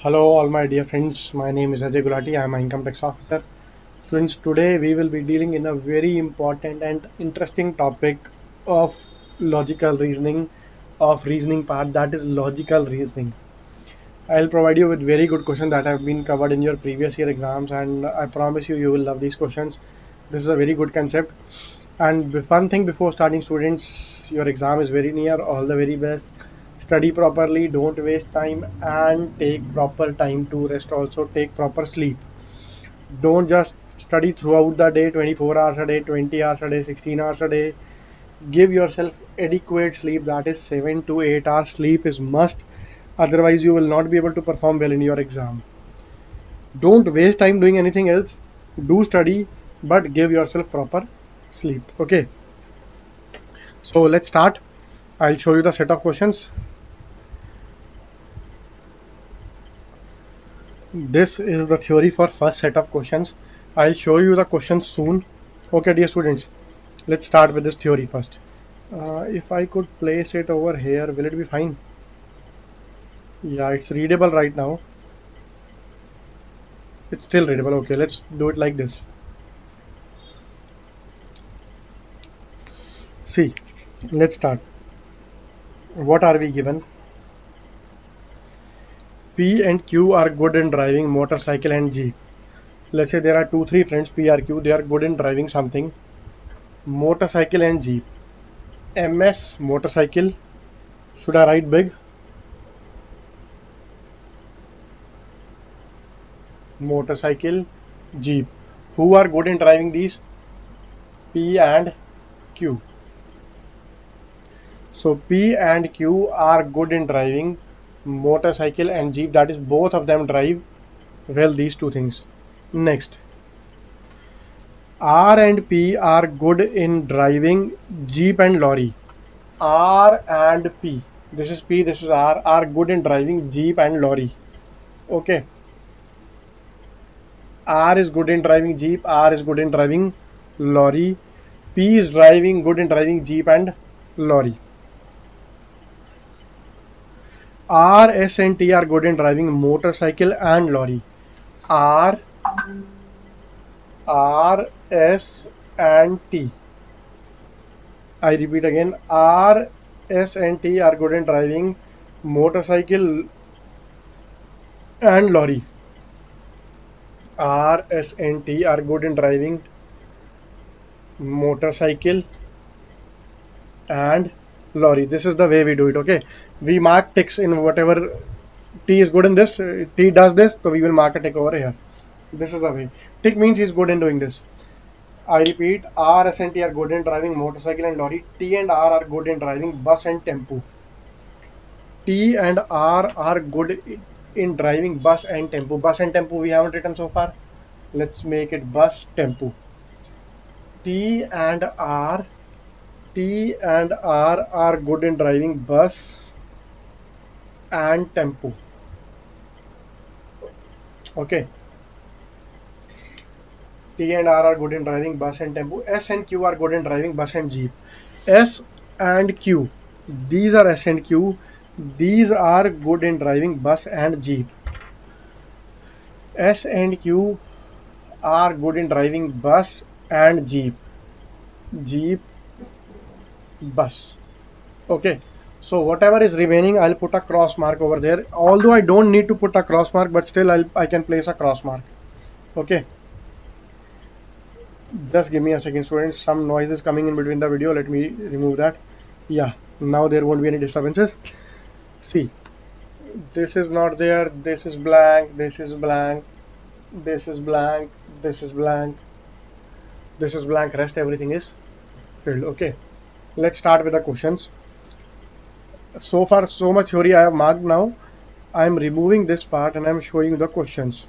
Hello, all my dear friends. My name is Ajay Gulati. I am an income tax officer. Friends, today we will be dealing in a very important and interesting topic of logical reasoning, of reasoning part, that is logical reasoning. I'll provide you with very good questions that have been covered in your previous year exams, and I promise you, you will love these questions. This is a very good concept. And one thing before starting, students, your exam is very near. All the very best. Study properly, don't waste time, and take proper time to rest. Also, take proper sleep. Don't just study throughout the day, 24 hours a day, 20 hours a day, 16 hours a day. Give yourself adequate sleep, that is 7 to 8 hours sleep is must. Otherwise, you will not be able to perform well in your exam. Don't waste time doing anything else. Do study, but give yourself proper sleep. Okay, so let's start. I'll show you the set of questions. This is the theory for first set of questions. I'll show you the questions soon. Okay, dear students, let's start with this theory first. If I could place it over here, will it be fine? Yeah, it's readable right now. It's still readable. Okay, let's do it like this. See, let's start. What are we given? P and Q are good in driving motorcycle and jeep. Let's say there are two, three friends, P or Q, they are good in driving something, motorcycle and jeep. MS motorcycle, should I write big? Motorcycle, jeep. Who are good in driving these? P and Q. So P and Q are good in driving motorcycle and jeep, that is both of them drive well these two things. Next, R and P are good in driving jeep and lorry. R and P, this is P, this is R, are good in driving jeep and lorry. Okay, R is good in driving jeep, R is good in driving lorry, P is driving good in driving jeep and lorry. R, S and T are good in driving motorcycle and lorry. R, S and T. I repeat again, R, S and T are good in driving motorcycle and lorry. R, S and T are good in driving motorcycle and lorry. This is the way we do it. Okay, we mark ticks in whatever T is good in this. T does this, so we will mark a tick over here. This is the way. Tick means he's good in doing this. I repeat, R, S and T are good in driving motorcycle and lorry. T and R are good in driving bus and tempo. T and R are good in driving bus and tempo. Bus and tempo we haven't written so far. Let's make it bus tempo. T and R are good in driving bus and tempo. Okay. T and R are good in driving bus and tempo. S and Q are good in driving bus and jeep. S and Q, these are S and Q. These are good in driving bus and jeep. S and Q are good in driving bus and jeep. Jeep, bus. Okay. So whatever is remaining, I'll put a cross mark over there. Although I don't need to put a cross mark, but still I can place a cross mark. Okay. Just give me a second, students. Some noise is coming in between the video. Let me remove that. Yeah. Now there won't be any disturbances. See, this is not there. This is blank. This is blank. This is blank. This is blank. This is blank. Rest everything is filled. Okay. Let's start with the questions. So far, so much theory I have marked. Now I am removing this part and I am showing you the questions.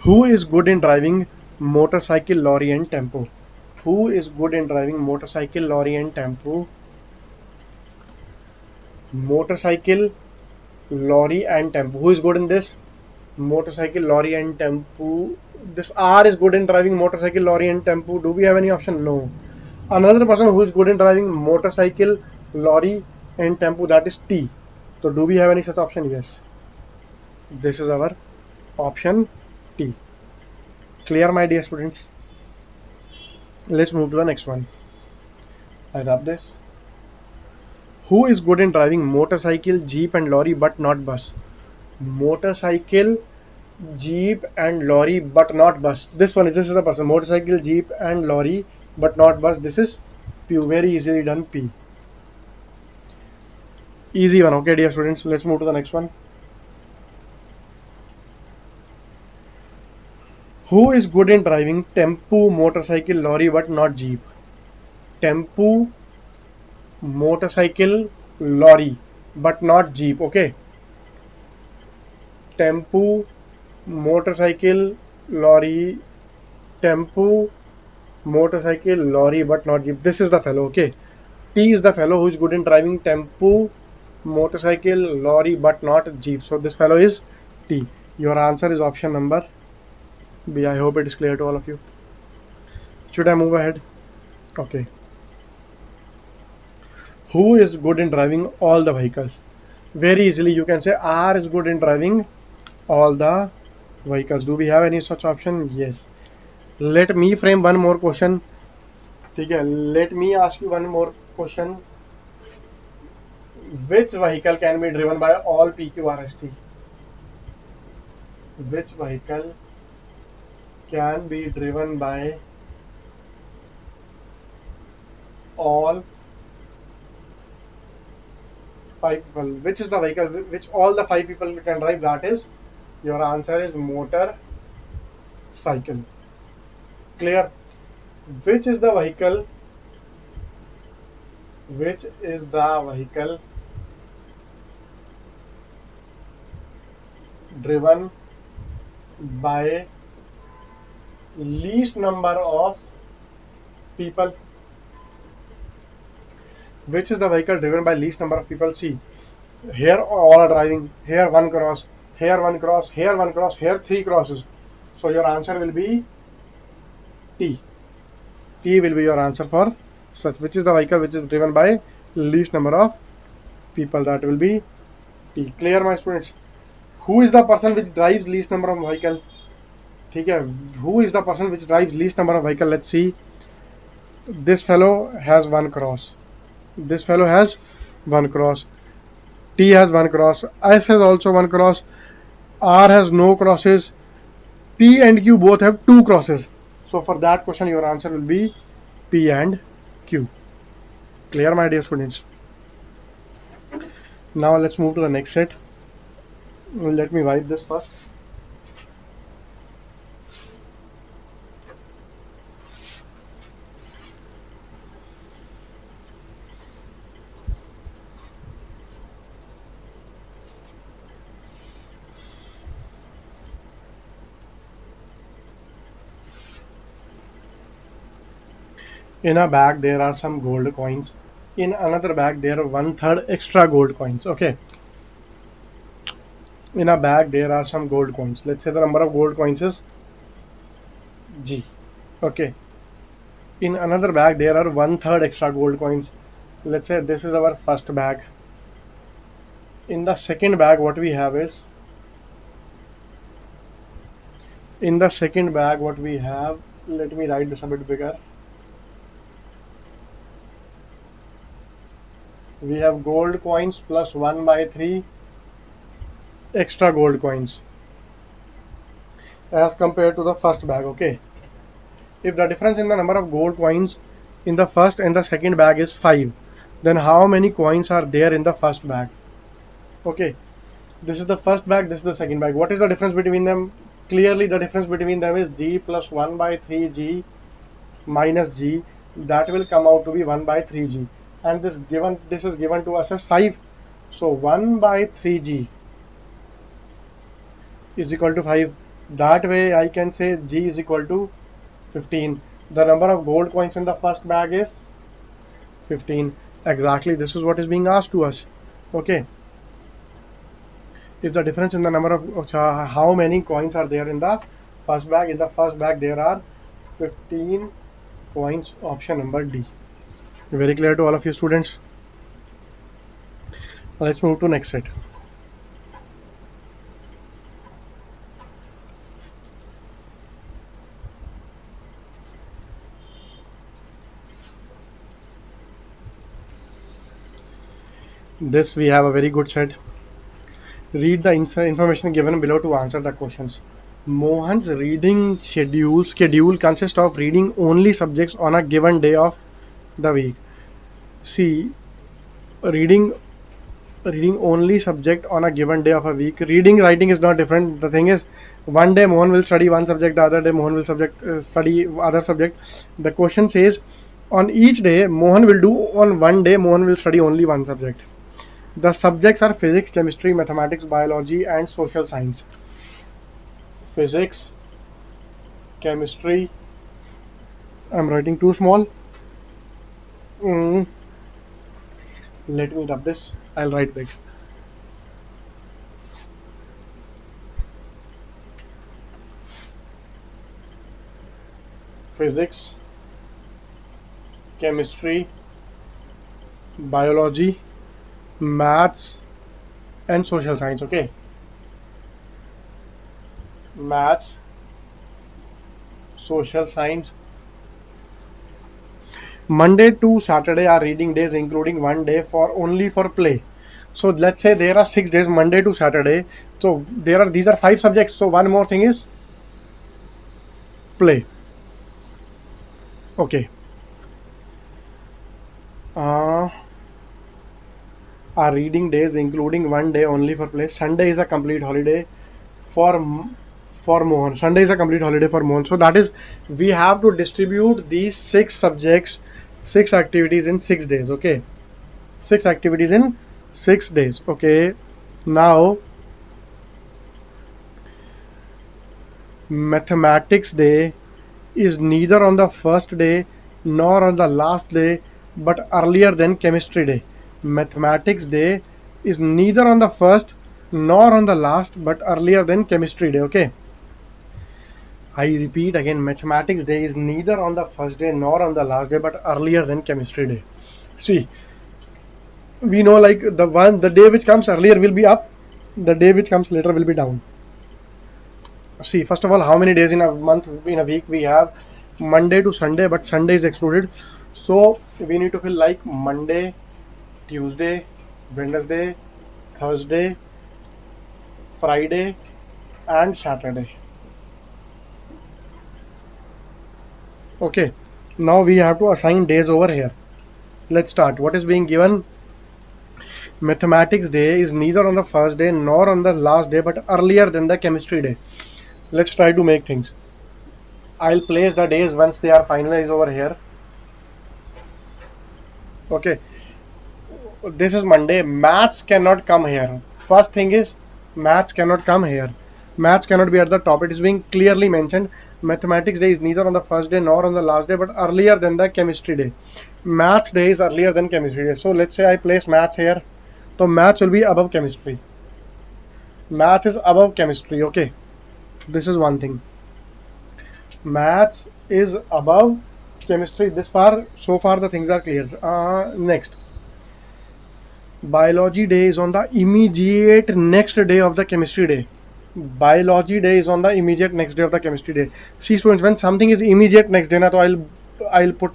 Who is good in driving motorcycle, lorry and tempo? Who is good in driving motorcycle, lorry and tempo? Motorcycle, lorry and tempo. Who is good in this? Motorcycle, lorry and tempo. This R is good in driving motorcycle, lorry and tempo. Do we have any option? No. Another person who is good in driving motorcycle, lorry and tempo, that is T. So do we have any such option? Yes. This is our option T. Clear, my dear students? Let's move to the next one. I rub this. Who is good in driving motorcycle, jeep, and lorry but not bus? Motorcycle, jeep, and lorry but not bus. This is the person. Motorcycle, jeep, and lorry but not bus. This is P. Very easily done. P. Easy one. Okay, dear students. Let's move to the next one. Who is good in driving tempo, motorcycle, lorry but not jeep? Tempo, motorcycle, lorry but not jeep. Okay. Tempo, motorcycle, lorry, tempo, motorcycle, lorry but not jeep. This is the fellow. Okay. T is the fellow who is good in driving tempo, motorcycle, lorry but not jeep. So this fellow is T. Your answer is option number B. I hope it is clear to all of you. Should I move ahead? Okay. Who is good in driving all the vehicles? Very easily you can say R is good in driving all the vehicles. Do we have any such option? Yes. Let me frame one more question. Okay, let me ask you one more question. Which vehicle can be driven by all PQRST? Which vehicle can be driven by all five people? Which is the vehicle which all the five people can drive? That is, your answer is motor cycle. Clear? Which is the vehicle? Which is the vehicle driven by least number of people? Which is the vehicle driven by least number of people? See, here all are driving. Here one cross. Here one cross. Here one cross. Here three crosses. So your answer will be T. T will be your answer for such. Which is the vehicle which is driven by least number of people? That will be T. Clear, my students? Who is the person which drives least number of vehicle? ठीक है. Who is the person which drives least number of vehicle? Let's see. This fellow has one cross. This fellow has one cross. T has one cross. S has also one cross. R has no crosses. P and Q both have two crosses. So for that question, your answer will be P and Q. Clear, my dear students? Now let's move to the next set. Let me wipe this first. In a bag there are some gold coins. In another bag there are 1/3 extra gold coins. Okay. In a bag there are some gold coins. Let's say the number of gold coins is G. Okay. In another bag there are 1/3 extra gold coins. Let's say this is our first bag. In the second bag what we have is, in the second bag what we have, let me write this a bit bigger. We have gold coins plus 1/3 extra gold coins as compared to the first bag. Okay. If the difference in the number of gold coins in the first and the second bag is 5, then how many coins are there in the first bag? Okay. This is the first bag, this is the second bag. What is the difference between them? Clearly the difference between them is G plus 1/3 G minus G. That will come out to be 1/3 G. And this is given to us as 5. So 1/3 G is equal to 5. That way I can say G is equal to 15. The number of gold coins in the first bag is 15. Exactly, this is what is being asked to us. Okay. If the difference in the number of how many coins are there in the first bag? In the first bag there are 15 coins. Option number D. Very clear to all of you students? Let's move to next set. This we have a very good set. Read the information given below to answer the questions. Mohan's reading schedule consists of reading only subjects on a given day of the week. See, reading reading only subject on a given day of a week. Reading writing is not different. The thing is, one day Mohan will study one subject, the other day Mohan will study other subject. The question says, on each day Mohan will do on one day Mohan will study only one subject. The subjects are physics, chemistry, mathematics, biology, and social science. Physics, chemistry. I'm writing too small. Mm, Let me rub this. I'll write big. Physics, chemistry, biology, maths, and social science. Okay, maths, social science. Monday to Saturday are reading days, including one day for only for play. So let's say there are 6 days, Monday to Saturday. So these are 5 subjects. So one more thing is play. Okay. Uh, are reading days, including one day only for play. Sunday is a complete holiday for for Mohan. Sunday is a complete holiday for Mohan. So that is, we have to distribute these 6 subjects, 6 activities in 6 days. Okay, 6 activities in 6 days. Okay, now mathematics day is neither on the first day nor on the last day, but earlier than chemistry day. Mathematics day is neither on the first nor on the last, but earlier than chemistry day. Okay, I repeat again, mathematics day is neither on the first day nor on the last day, but earlier than chemistry day. See, we know like the day which comes earlier will be up, the day which comes later will be down. See, first of all, how many days in a month, in a week we have? Monday to Sunday, but Sunday is excluded. So we need to fill like Monday, Tuesday, Wednesday, Thursday, Friday, and Saturday. Okay, now we have to assign days over here. Let's start. What is being given? Mathematics day is neither on the first day nor on the last day, but earlier than the chemistry day. Let's try to make things. I'll place the days once they are finalized over here. Okay, this is Monday. Maths cannot come here. First thing is, maths cannot come here. Maths cannot be at the top. It is being clearly mentioned. Mathematics day is neither on the first day nor on the last day, but earlier than the chemistry day. Maths day is earlier than chemistry day. So let's say I place maths here. So maths will be above chemistry. Maths is above chemistry. Okay, this is one thing. Maths is above chemistry. So far the things are clear. Next, biology day is on the immediate next day of the chemistry day. Biology day is on the immediate next day of the chemistry day. See students, when something is immediate next day, na, so I'll put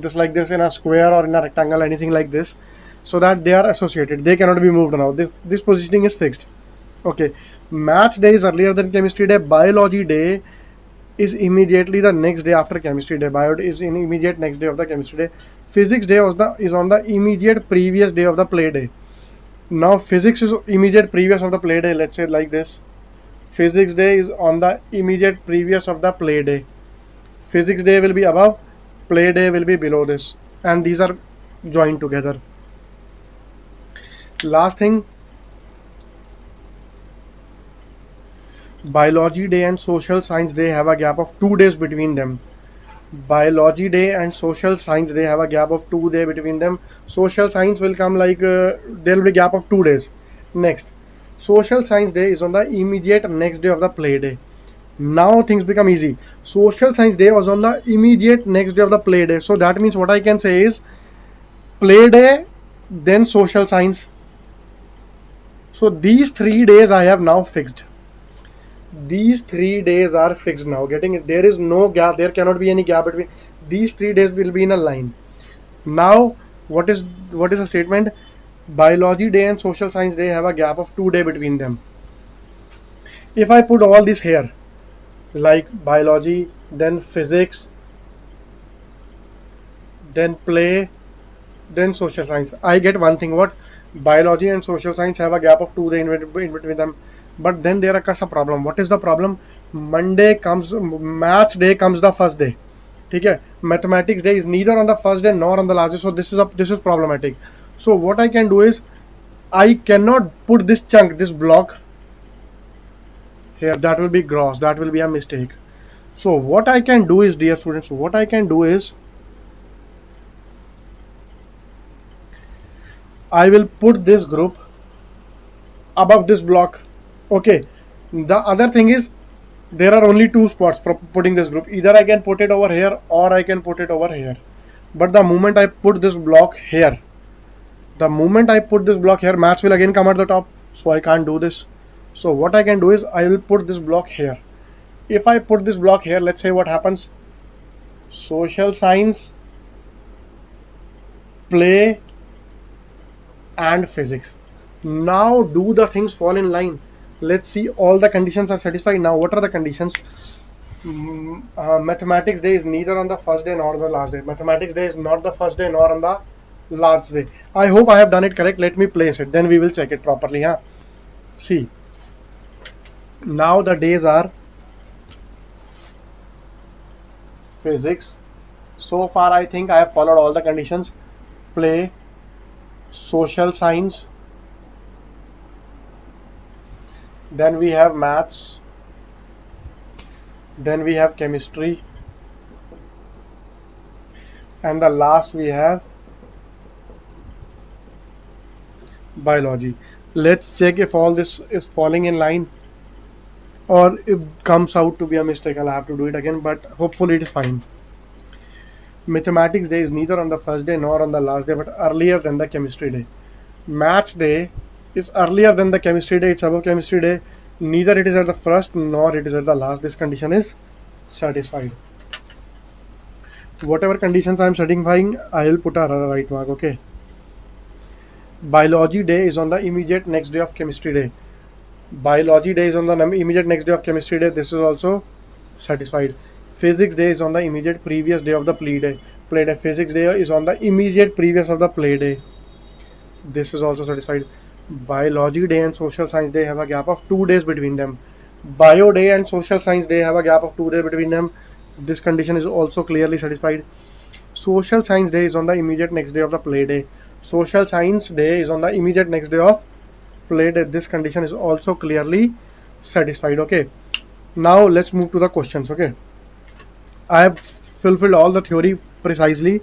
this like this in a square or in a rectangle, anything like this, so that they are associated. They cannot be moved now. This positioning is fixed. Okay, math day is earlier than chemistry day. Biology day is immediately the next day after chemistry day. Bio is in immediate next day of the chemistry day. Physics day is on the immediate previous day of the play day. Now physics is immediate previous of the play day. Let's say like this. Physics day is on the immediate previous of the play day. Physics day will be above, play day will be below this, and these are joined together. Last thing, biology day and social science day have a gap of 2 days between them. Biology day and social science day have a gap of 2 days between them. Social science will come like there will be gap of 2 days. Next, social science day is on the immediate next day of the play day. Now things become easy. Social science day was on the immediate next day of the play day. So that means what I can say is play day, then social science. So these 3 days I have now fixed. These 3 days are fixed now. Getting it? There is no gap. There cannot be any gap between these 3 days. Will be in a line. Now what is the statement? Biology day and social science day have a gap of 2 days between them. If I put all this here, like biology, then physics, then play, then social science, I get one thing. What? Biology and social science have a gap of 2 days in between them. But then there occurs a problem. What is the problem? Monday comes, maths day comes the first day. ठीक है, mathematics day is neither on the first day nor on the last day, so this is problematic. So what I can do is I cannot put this chunk, this block here. That will be gross. That will be a mistake. So what I can do is, dear students, what I can do is I will put this group above this block. Okay. The other thing is there are only two spots for putting this group. Either I can put it over here or I can put it over here. But the moment I put this block here, maths will again come at the top. So I can't do this. So what I can do is I will put this block here. If I put this block here, let's say what happens. Social science, play, and physics. Now do the things fall in line. Let's see, all the conditions are satisfied. Now what are the conditions? Mathematics day is neither on the first day nor the last day. Mathematics day is not the first day nor on the last day. I hope I have done it correct. Let me place it, then we will check it properly. Huh? See, now the days are physics. So far I think I have followed all the conditions. Play, social science, then we have maths, then we have chemistry, and the last we have biology. Let's check if all this is falling in line, or if it comes out to be a mistake, I'll have to do it again, but hopefully it is fine. Mathematics day is neither on the first day nor on the last day, but earlier than the chemistry day. Maths day is earlier than the chemistry day, it's above chemistry day. Neither it is at the first nor it is at the last. This condition is satisfied. Whatever conditions I am satisfying, I will put a right mark. Okay. Biology day is on the immediate next day of chemistry day. Biology day is on the immediate next day of chemistry day. This is also satisfied. Physics day is on the immediate previous day of the play day. Physics day is on the immediate previous of the play day. This is also satisfied. Biology day and social science day have a gap of 2 days between them. Bio day and social science day have a gap of 2 days between them. This condition is also clearly satisfied. Social science day is on the immediate next day of the play day. Social science day is on the immediate next day of play day. This condition is also clearly satisfied. Okay. Now let's move to the questions. Okay. I have fulfilled all the theory precisely.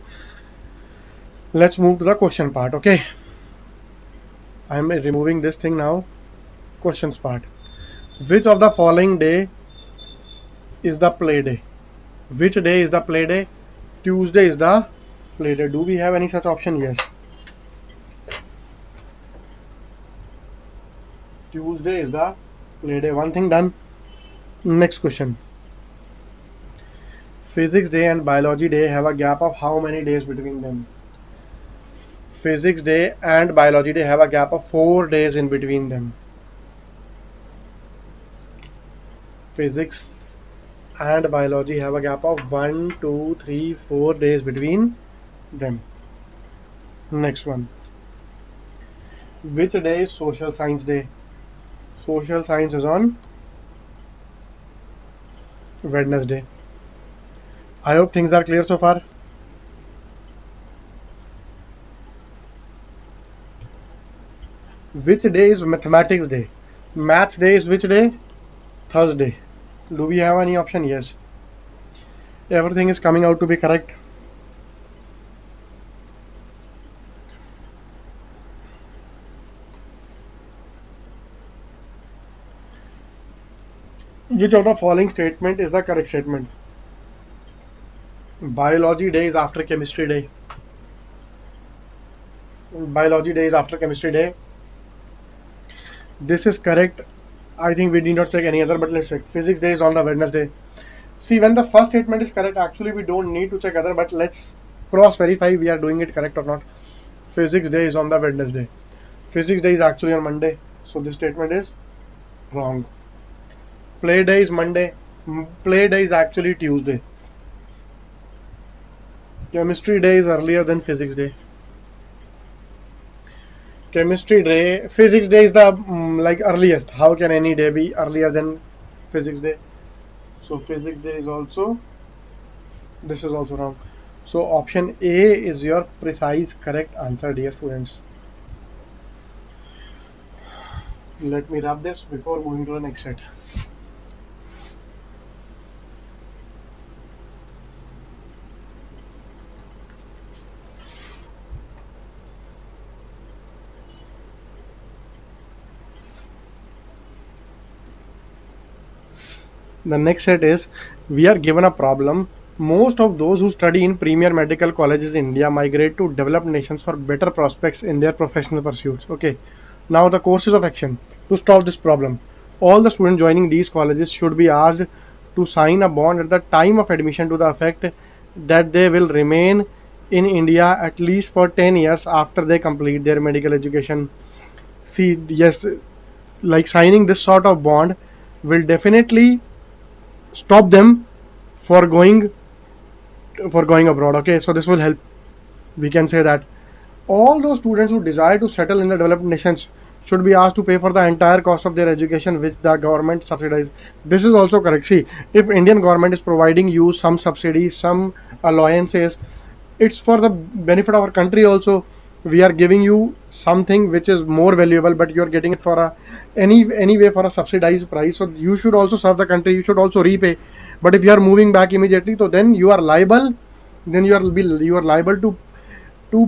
Let's move to the question part. Okay. I am removing this thing now. Questions part. Which of the following day is the play day? Which day is the play day? Tuesday is the play day. Do we have any such option? Yes. Tuesday is the play day. One thing done. Next question. Physics day and biology day have a gap of how many days between them? Physics day and biology day have a gap of 4 days in between them. Physics and biology have a gap of 1, 2, 3, 4 days between them. Next one. Which day is social science day? Social science is on Wednesday. I hope things are clear so far. Which day is mathematics day? Maths day is which day? Thursday. Do we have any option? Yes. Everything is coming out to be correct. Which of the following statement is the correct statement? Biology day is after chemistry day. Biology day is after chemistry day. This is correct. I think we need not check any other, but let's check. Physics day is on the Wednesday. See, when the first statement is correct, actually we don't need to check other, but let's cross verify we are doing it correct or not. Physics day is on the Wednesday. Physics day is actually on Monday, so this statement is wrong. Play day is Monday. Play day is actually Tuesday. Chemistry day is earlier than physics day. Chemistry day, physics day is the like earliest. How can any day be earlier than physics day? So physics day is also, this is also wrong. So option A is your precise correct answer, dear students. Let me wrap this before moving to the next set. The next set is, we are given a problem. Most of those who study in premier medical colleges in India migrate to developed nations for better prospects in their professional pursuits. Okay. Now the courses of action to stop this problem. All the students joining these colleges should be asked to sign a bond at the time of admission to the effect that they will remain in India at least for 10 years after they complete their medical education. See, yes, like signing this sort of bond will definitely stop them for going abroad. Okay, so this will help. We can say that all those students who desire to settle in the developed nations should be asked to pay for the entire cost of their education, which the government subsidizes. This is also correct. See, if Indian government is providing you some subsidies, some allowances, it's for the benefit of our country also. We are giving you something which is more valuable, but you're getting it for a anyway for a subsidized price. So you should also serve the country, you should also repay. But if you are moving back immediately, so then you are liable, then you are liable to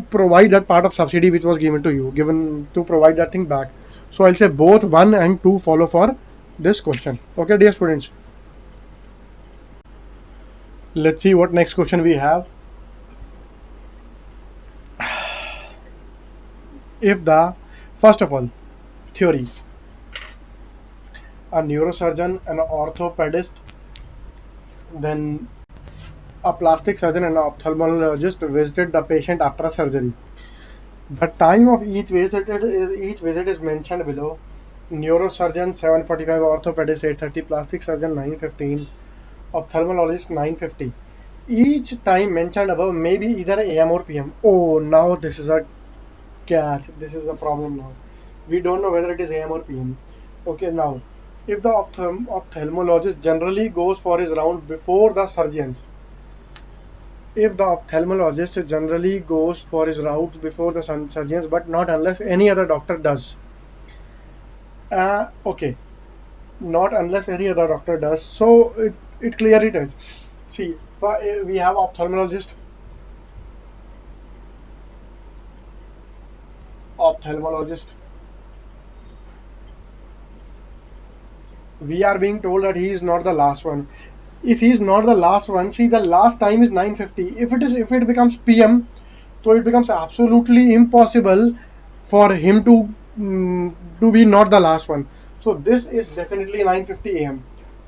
provide that part of subsidy which was given to provide that thing back. So I'll say both 1 and 2 follow for this question. Okay, dear students, let's see what next question we have. If the, first of all, theory, a neurosurgeon, an orthopedist, then a plastic surgeon and an ophthalmologist visited the patient after surgery. The time of each visit is mentioned below. Neurosurgeon 7:45, orthopedist 8:30, plastic surgeon 9:15, ophthalmologist 9:50. Each time mentioned above may be either AM or PM. Oh, now this is a catch. This is a problem now. We don't know whether it is AM or PM. Okay, now, if the ophthalmologist generally goes for his round before the surgeons, if the ophthalmologist generally goes for his rounds before the surgeons, but not unless any other doctor does. Okay, not unless any other doctor does. So it clearly tells. See, we have ophthalmologist. We are being told that he is not the last one. If he is not the last one, see, the last time is 9:50. If it becomes PM, so it becomes absolutely impossible for him to be not the last one. So this is definitely 9:50 a.m.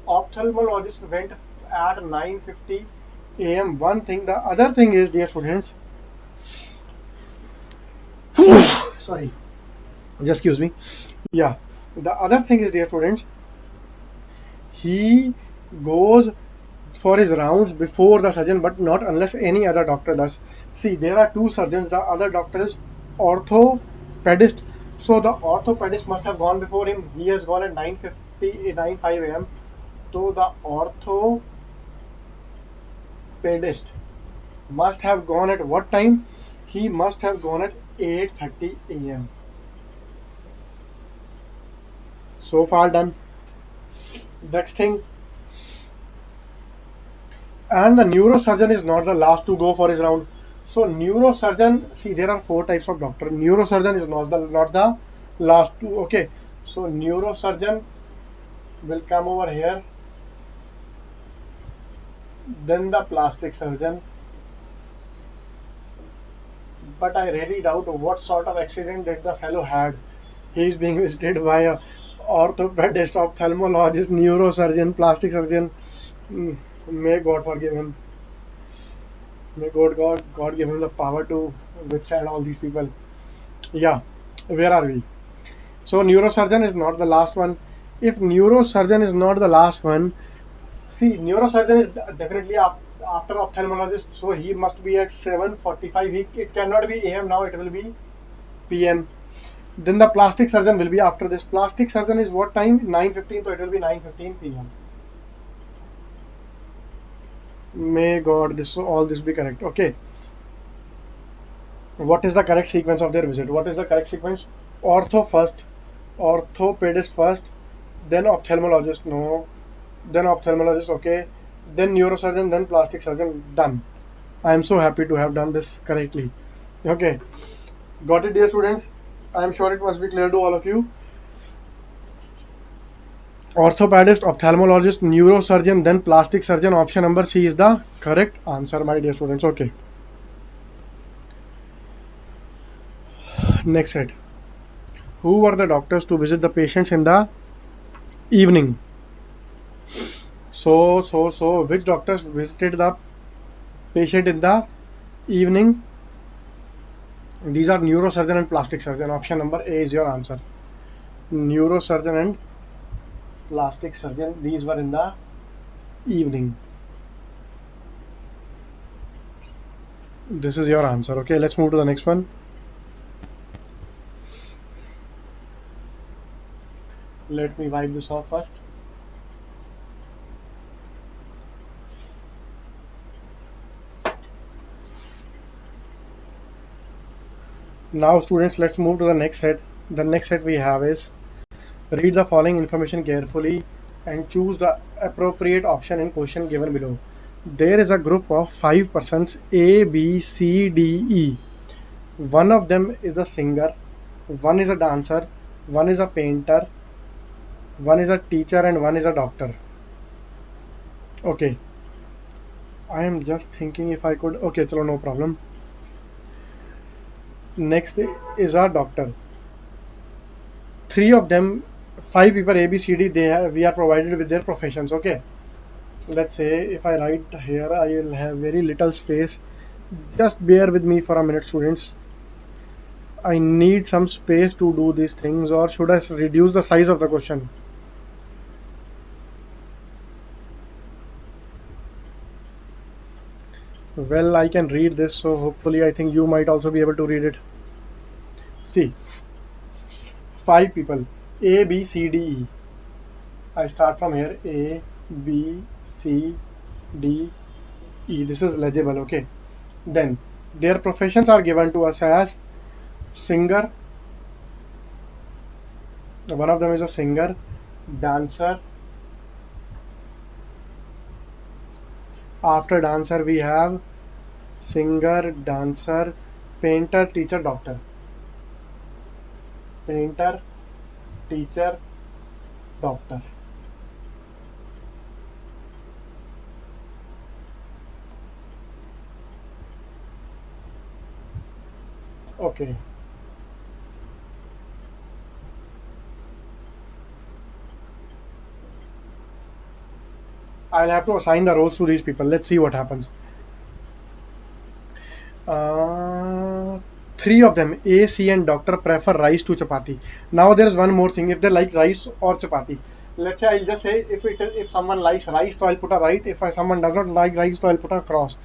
Ophthalmologist went at 9:50 a.m. One thing. The other thing is, dear students, sorry, just excuse me. Yeah, the other thing is, dear students, he goes for his rounds before the surgeon, but not unless any other doctor does. See, there are two surgeons. The other doctor is orthopedist. So the orthopedist must have gone before him. He has gone at 9:50, 9:05 a.m. So the orthopedist must have gone at what time? He must have gone at 8:30 a.m. So far done. Next thing, and the neurosurgeon is not the last to go for his round. So neurosurgeon, see, there are 4 types of doctor. Neurosurgeon is not the last two. Okay, so neurosurgeon will come over here, then the plastic surgeon. But I really doubt what sort of accident did the fellow had. He is being visited by a orthopedist, ophthalmologist, neurosurgeon, plastic surgeon. May God forgive him. May God give him the power to withstand all these people. Yeah. Where are we? So neurosurgeon is not the last one. If neurosurgeon is not the last one, see, neurosurgeon is definitely after ophthalmologist, so he must be at 7:45. It cannot be AM now, it will be PM. Then the plastic surgeon will be after this. Plastic surgeon is what time? 9:15, so it will be 9:15 PM. May God, this all this be correct. Okay. What is the correct sequence of their visit? What is the correct sequence? Ortho first, orthopedist first, then ophthalmologist. No, then ophthalmologist. Okay, then neurosurgeon, then plastic surgeon. Done. I am so happy to have done this correctly. Okay, got it, dear students. I am sure it must be clear to all of you. Orthopedist, ophthalmologist, neurosurgeon, then plastic surgeon. Option number C is the correct answer, my dear students. Okay. Next set. Who were the doctors to visit the patients in the evening? So, which doctors visited the patient in the evening? These are neurosurgeon and plastic surgeon. Option number A is your answer. Neurosurgeon and plastic surgeon. These were in the evening. This is your answer. Okay, let's move to the next one. Let me wipe this off first. Now, students, let's move to the next set. The next set we have is read the following information carefully and choose the appropriate option in question given below. There is a group of 5 persons A, B, C, D, E. One of them is a singer, one is a dancer, one is a painter, one is a teacher, and one is a doctor. Okay, I am just thinking if I could. Okay, chalo, no problem. Next is a doctor. Three of them, five people A, B, C, D. We are provided with their professions. Okay, let's say if I write here, I will have very little space. Just bear with me for a minute, students. I need some space to do these things, or should I reduce the size of the question? Well, I can read this, so hopefully I think you might also be able to read it. See, five people A, B, C, D, E. I start from here A, B, C, D, E. This is legible, okay. Then their professions are given to us as singer. One of them is a singer, dancer. After dancer, we have singer, dancer, painter, teacher, doctor. Painter, teacher, doctor. Okay. I'll have to assign the roles to these people. Let's see what happens. Three of them, A, C, and doctor, prefer rice to chapati. Now there's one more thing. If they like rice or chapati, let's say I'll just say if someone likes rice, so I'll put a right. If someone does not like rice, so I'll put a cross.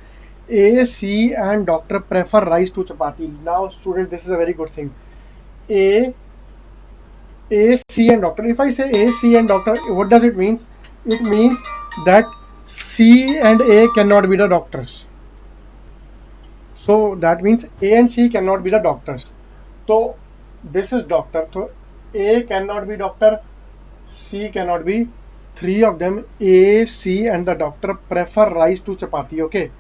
A, C, and doctor prefer rice to chapati. Now, student, this is a very good thing. A, C, and doctor. If I say A, C, and doctor, what does it mean? It means that C and A cannot be the doctors. So that means A and C cannot be the doctors. So this is doctor. So A cannot be doctor, C cannot be. Three of them, A, C, and the doctor prefer rice to chapati. Okay,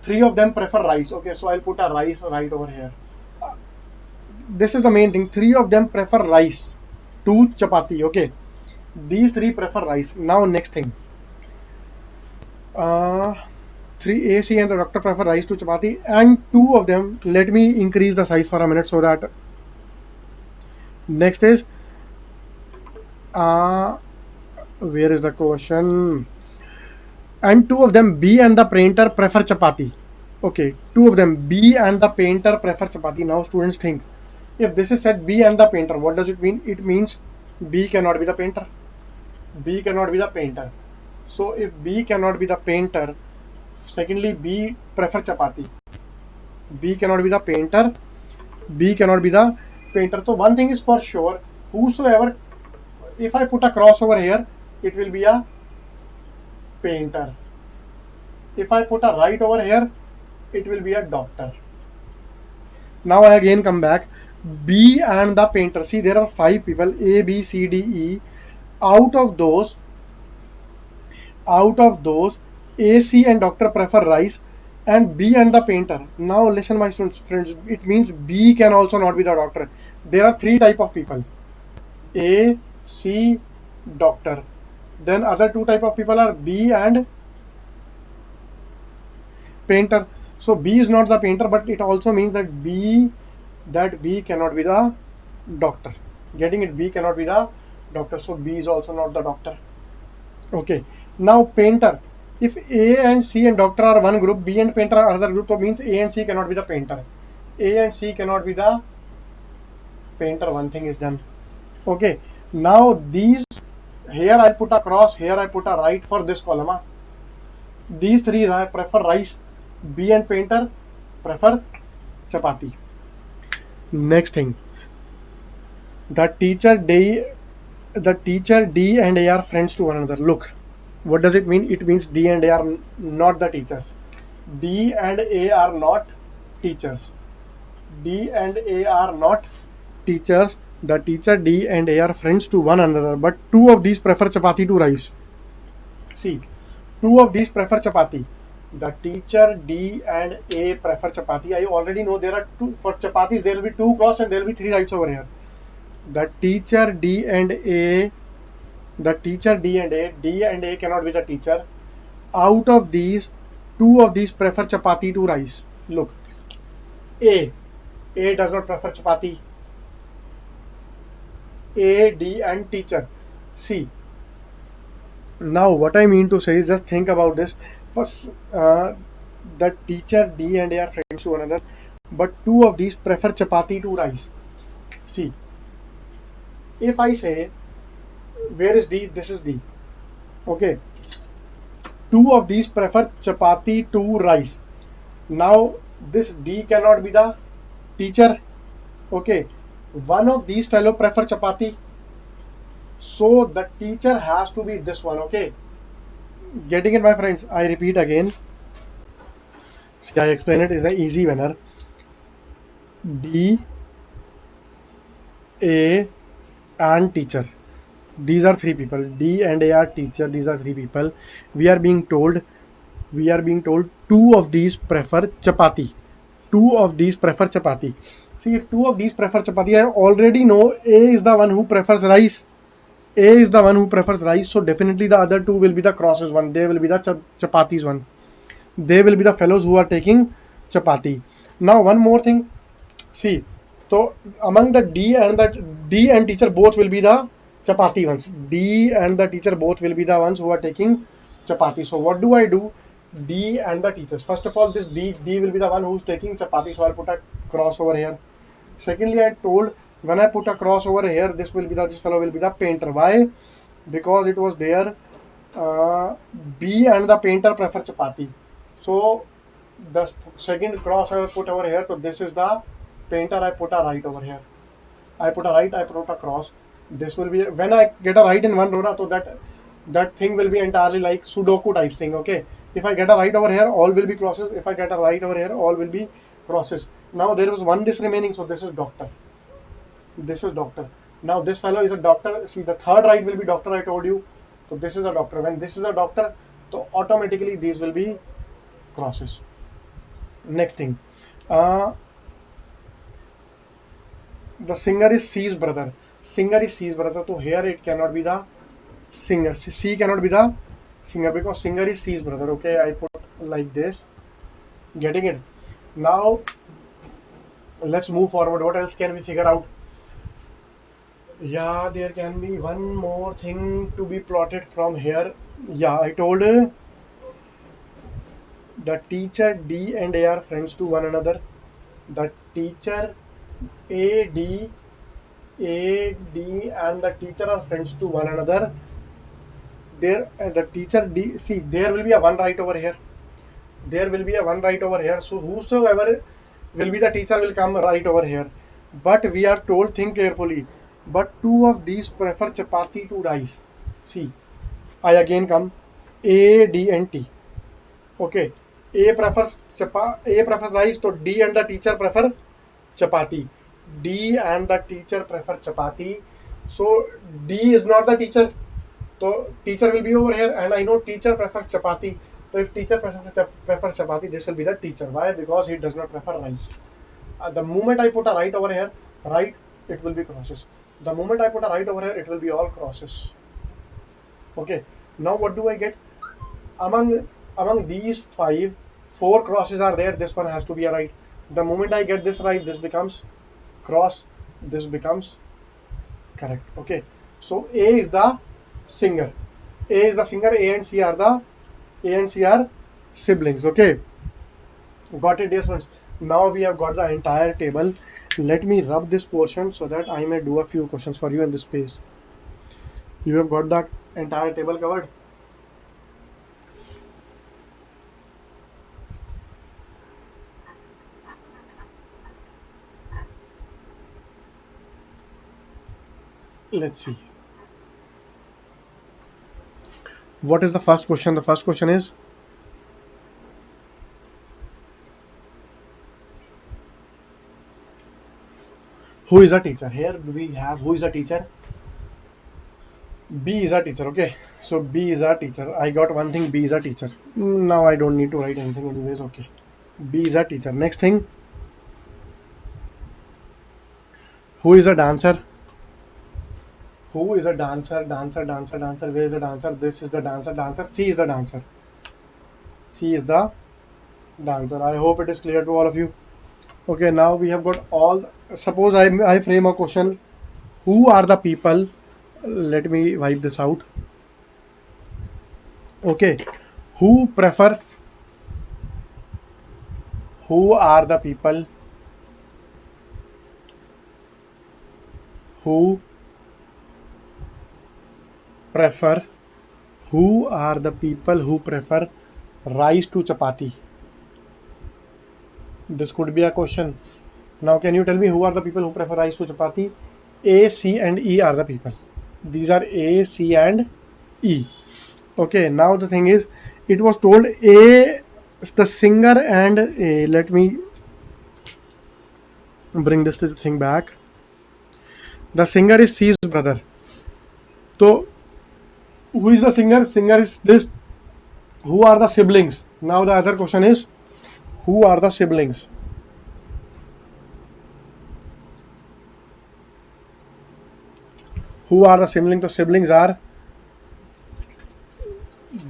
three of them prefer rice. Okay, so I'll put a rice right over here. This is the main thing. Three of them prefer rice to chapati. Okay, these three prefer rice. Now next thing. Three A, C, and the doctor prefer rice to chapati, and two of them. Let me increase the size for a minute so that. Next is where is the question? And two of them, B and the painter, prefer chapati. Okay, two of them, B and the painter, prefer chapati. Now students think, If this is said B and the painter, what does it mean? It means B cannot be the painter. B cannot be the painter. So if B cannot be the painter, secondly, B prefer chapati. B cannot be the painter. B cannot be the painter. So one thing is for sure, whosoever, if I put a cross over here, it will be a painter. If I put a right over here, it will be a doctor. Now I again come back. B and the painter. See, there are 5 people, A, B, C, D, E. Out of those, A, C and doctor prefer rice, and B and the painter. Now listen, my students, friends. It means B can also not be the doctor. There are 3 type of people: A, C, doctor. Then other 2 type of people are B and painter. So B is not the painter, but it also means that B cannot be the doctor. Getting it? B cannot be the doctor. So B is also not the doctor. Okay. Now painter. If A and C and doctor are one group, B and painter are another group, so means A and C cannot be the painter. A and C cannot be the painter. One thing is done. Okay. Now these, here I put a cross, here I put a right for this column. These 3 prefer rice. B and painter prefer chapati. Next thing, the teacher D and A are friends to one another. Look, what does it mean? It means D and A are not the teachers. D and A are not teachers. D and A are not teachers. The teacher D and A are friends to one another, but 2 of these prefer chapati to rice. See, 2 of these prefer chapati. The teacher D and A prefer chapati. I already know there are 2 for chapatis. There will be 2 cross and there will be 3 rights over here. The teacher D and A, D and A cannot be the teacher. Out of these, 2 of these prefer chapati to rice. Look, A does not prefer chapati. A, D and teacher. See, now what I mean to say is, just think about this. First, the teacher D and A are friends to one another, but 2 of these prefer chapati to rice. See, if I say, where is D? This is D. Okay. 2 of these prefer chapati to rice. Now this D cannot be the teacher. Okay. One of these fellow prefer chapati. So the teacher has to be this one. Okay. Getting it, my friends? I repeat again. See, I explain it is an easy manner. D, A and teacher. These are 3 people. D and A are teacher. These are 3 people. We are being told 2 of these prefer chapati. 2 of these prefer chapati. See, if 2 of these prefer chapati, I already know A is the one who prefers rice. A is the one who prefers rice. So definitely the other 2 will be the crosses one. They will be the chapatis one. They will be the fellows who are taking chapati. Now one more thing. See, so among the D and teacher, both will be the chapati ones. D and the teacher both will be the ones who are taking chapati. So what do? D and the teachers. First of all, this D will be the one who's taking chapati. So I'll put a cross over here. Secondly, I told, when I put a cross over here, this fellow will be the painter. Why? Because it was there. B and the painter prefer chapati. So the second cross I will put over here. So this is the painter. I put a right over here. I put a cross. This will be, when I get a right in one row, so that thing will be entirely like Sudoku type thing. Okay. If I get a right over here, all will be crosses. If I get a right over here, all will be crosses. Now there was one this remaining, so this is doctor. This is doctor. Now this fellow is a doctor. See, the third right will be doctor, I told you. So this is a doctor. When this is a doctor, so automatically these will be crosses. Next thing. The singer is C's brother. Singer is C's brother. So here it cannot be the singer. C cannot be the singer because singer is C's brother. Okay, I put like this. Getting it? Now let's move forward. What else can we figure out? Yeah, there can be one more thing to be plotted from here. Yeah, I told the teacher D and A are friends to one another. The teacher A, D, A, D, and the teacher are friends to one another. There, the teacher D. See, there will be a one right over here. There will be a one right over here. So whosoever will be the teacher will come right over here. But we are told, think carefully. But two of these prefer chapati to rice. See, I again come A, D, and T. Okay, A prefers rice, so D and the teacher prefer chapati. D and the teacher prefer chapati. So D is not the teacher. So teacher will be over here, and I know teacher prefers chapati. So if teacher prefers chapati, this will be the teacher. Why? Because he does not prefer rice. The moment I put a right over here, right, it will be crosses. The moment I put a right over here, it will be all crosses. Okay. Now what do I get? Among among these five, four crosses are there. This one has to be a right. The moment I get this right, this becomes cross. This becomes correct. Okay. So A is the singer. A is the singer. A and C are siblings. Okay. Got it, dear friends. Now we have got the entire table. Let me rub this portion so that I may do a few questions for you in this space. You have got the entire table covered. Let's see. What is the first question? The first question is, who is a teacher? Here we have who is a teacher. B is a teacher. Okay. So B is a teacher. I got one thing. B is a teacher. Now I don't need to write anything anyways. Okay. B is a teacher. Next thing. Who is a dancer? Who is a dancer? Dancer. Where is the dancer? This is the dancer. C is the dancer. C is the dancer. I hope it is clear to all of you. Okay. Now we have got all. Suppose I frame a question. Who are the people? Let me wipe this out. Okay. Who prefer? Who are the people who prefer? Who are the people who prefer rice to chapati? This could be a question. Now, can you tell me who are the people who prefer rice to chapati? A, C, and E are the people. These are A, C, and E. Okay, now the thing is, it was told A, the singer, and A. Let me bring this thing back. The singer is C's brother. So, who is the singer? Singer is this. Who are the siblings? Now, the other question is, who are the siblings? Who are the siblings? The siblings are,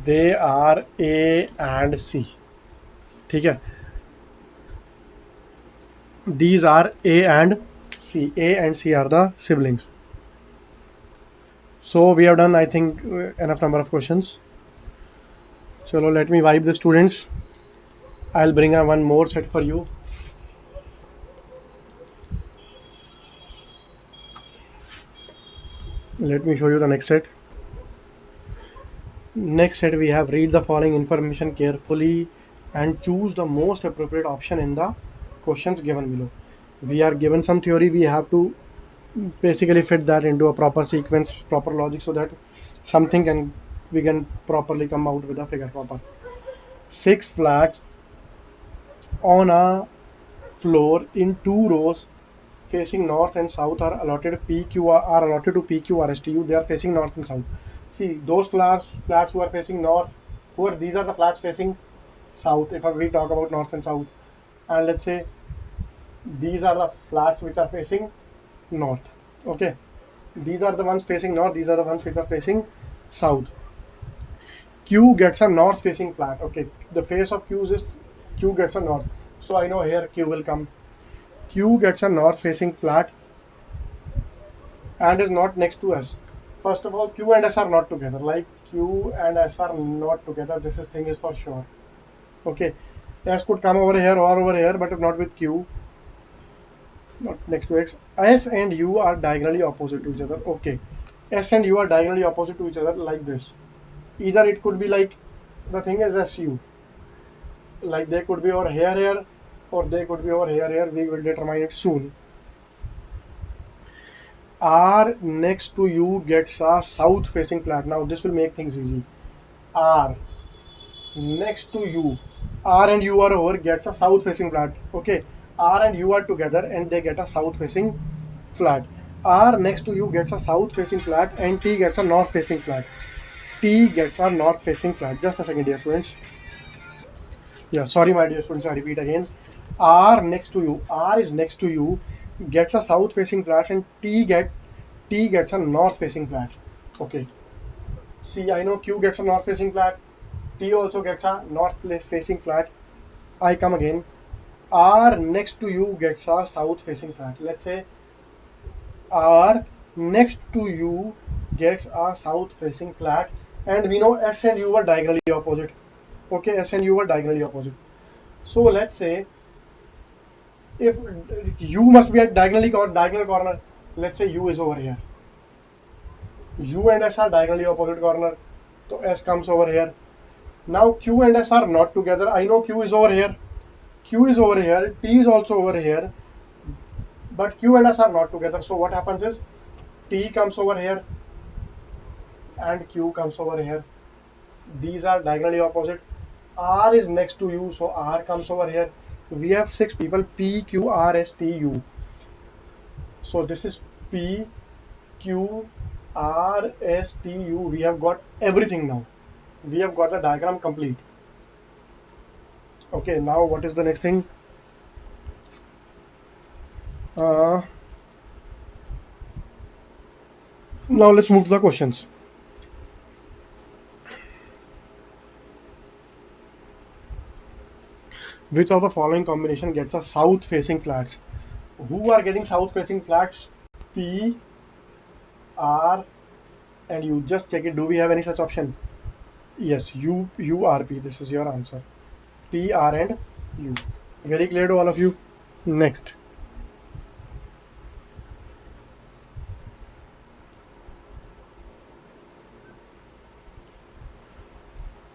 they are A and C. ठीक है. These are A and C. A and C are the siblings. So we have done, I think, enough number of questions. Chalo, let me wipe the students. I'll bring one more set for you. Let me show you the next set. Next set we have, read the following information carefully and choose the most appropriate option in the questions given below. We are given some theory, we have to basically fit that into a proper sequence, proper logic, so that something we can properly come out with a figure proper. 6 flags on a floor in 2 rows facing north and south are allotted to PQRSTU. They are facing north and south. See, those flats who are facing north, these are the flats facing south. If we talk about north and south, and let's say these are the flats which are facing north. Okay, these are the ones facing north. These are the ones which are facing south. Q gets a north facing flat. Okay, the face of Q is Q gets a north. So I know here Q will come. Q gets a north facing flat and is not next to S. First of all, Q and S are not together. Like Q and S are not together. This thing is for sure. Okay, S could come over here or over here, but not with Q. not next to x. S and U are diagonally opposite to each other. Okay, S and U are diagonally opposite to each other like this. Either it could be like, the thing is SU, like they could be over here, or they could be over here. We will determine it soon. R next to U gets a south facing flat. Now this will make things easy. R next to U, R and U are over, gets a south facing flat. Okay, R and U are together and they get a south facing flat. R next to U gets a south facing flat and T gets a north facing flat. T gets a north facing flat. Just a second, dear students. Yeah, sorry, my dear students, I repeat again. R next to U, R is next to U, gets a south facing flat, and T gets a north facing flat. Okay. See, I know Q gets a north facing flat. T also gets a north facing flat. I come again. R next to U gets a south facing flat. Let's say R next to U gets a south facing flat, and we know S and U are diagonally opposite. Okay, S and U are diagonally opposite. So let's say if U must be at diagonal corner, let's say U is over here. U and S are diagonally opposite corner, so S comes over here. Now Q and S are not together. I know Q is over here. Q is over here. T is also over here. But Q and S are not together. So what happens is T comes over here and Q comes over here. These are diagonally opposite. R is next to U, so R comes over here. We have 6 people, P, Q, R, S, T, U. So this is P, Q, R, S, T, U. We have got everything now. We have got the diagram complete. Okay, now what is the next thing? Now let's move to the questions. Which of the following combination gets a south facing flats? Who are getting south facing flats? P, R, and U. Just check it. Do we have any such option? Yes, U, R, P. This is your answer. P, R, and U. Very clear to all of you? Next.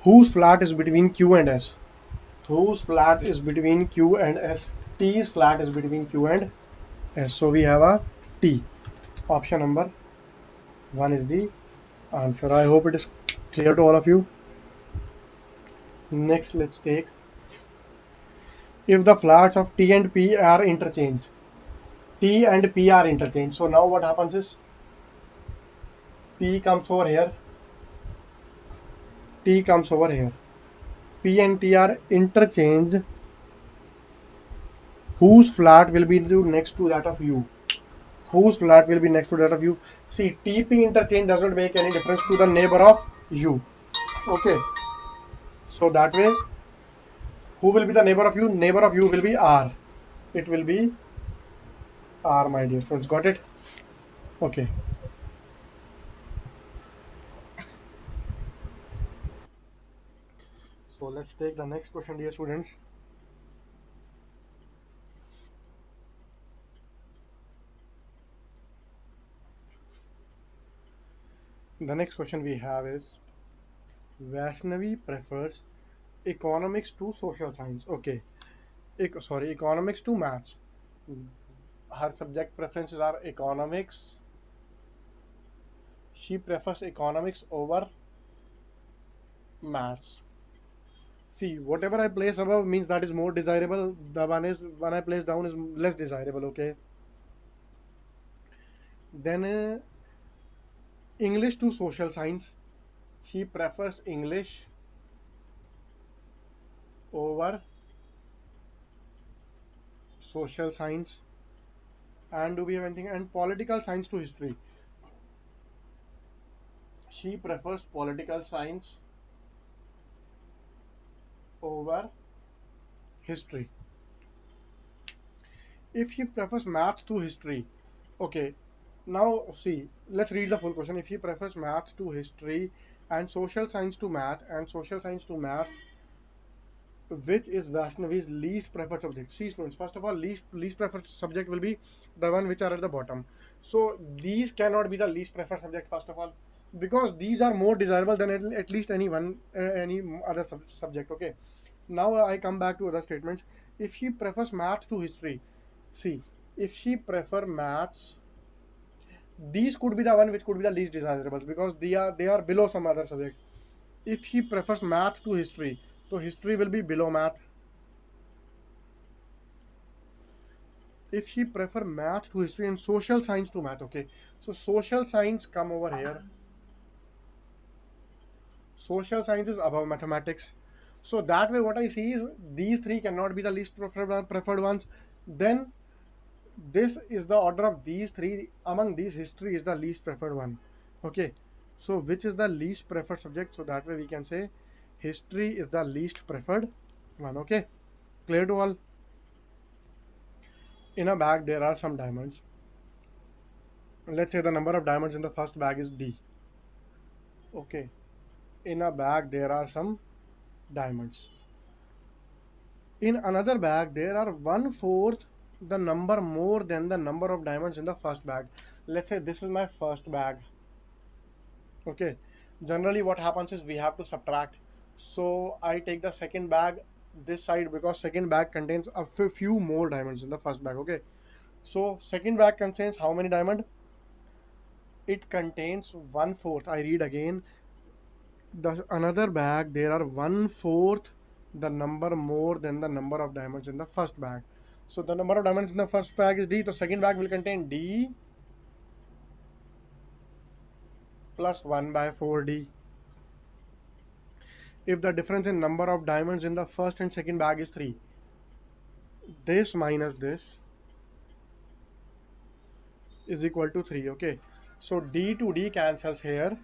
Whose flat is between Q and S? Whose flat is between Q and S? T's flat is between Q and S. So we have a T. Option number 1 is the answer. I hope it is clear to all of you. Next, let's take, if the flats of T and P are interchanged. T and P are interchanged. So now what happens is P comes over here. T comes over here. P and T are interchanged. Whose flat will be next to that of U? Whose flat will be next to that of U? See, TP interchange does not make any difference to the neighbor of U. Okay. So that way, who will be the neighbor of U? Neighbor of U will be R. It will be R, my dear friends. Got it? Okay. So let's take the next question, dear students. The next question we have is, Vaishnavi prefers economics to social science. Okay. Economics to maths. Her subject preferences are economics. She prefers economics over maths. See, whatever I place above means that is more desirable. The one I place down is less desirable. Okay. Then English to social science. She prefers English over social science. And do we have anything? And political science to history. She prefers political science over history. If he prefers math to history, okay. Now see, let's read the full question. If he prefers math to history and social science to math and social science to math, which is Vaishnavi's least preferred subject? See students, first of all, least preferred subject will be the one which are at the bottom. So these cannot be the least preferred subject first of all, because these are more desirable than at least any one any other subject. Okay, now I come back to other statements. If she prefers math to history, see, if she prefer maths, these could be the one which could be the least desirable because they are below some other subject. If she prefers math to history, so history will be below math. If she prefer math to history and social science to math, okay, so social science come over here. Social science is above mathematics, so that way what I see is these three cannot be the least preferred ones. Then this is the order of these three. Among these, history is the least preferred one. Okay, so which is the least preferred subject? So that way we can say history is the least preferred one. Okay, clear to all? In a bag there are some diamonds. Let's say the number of diamonds in the first bag is D. Okay, in a bag there are some diamonds. In another bag there are 1/4 the number more than the number of diamonds in the first bag. Let's say this is my first bag. Okay, generally what happens is we have to subtract. So I take the second bag this side because second bag contains a few more diamonds in the first bag. Okay, so second bag contains how many diamond? It contains 1/4. I read again, the another bag there are 1/4 the number more than the number of diamonds in the first bag. So the number of diamonds in the first bag is D, the second bag will contain D plus 1/4D. If the difference in number of diamonds in the first and second bag is 3, this minus this is equal to 3. Okay, so D to D cancels here.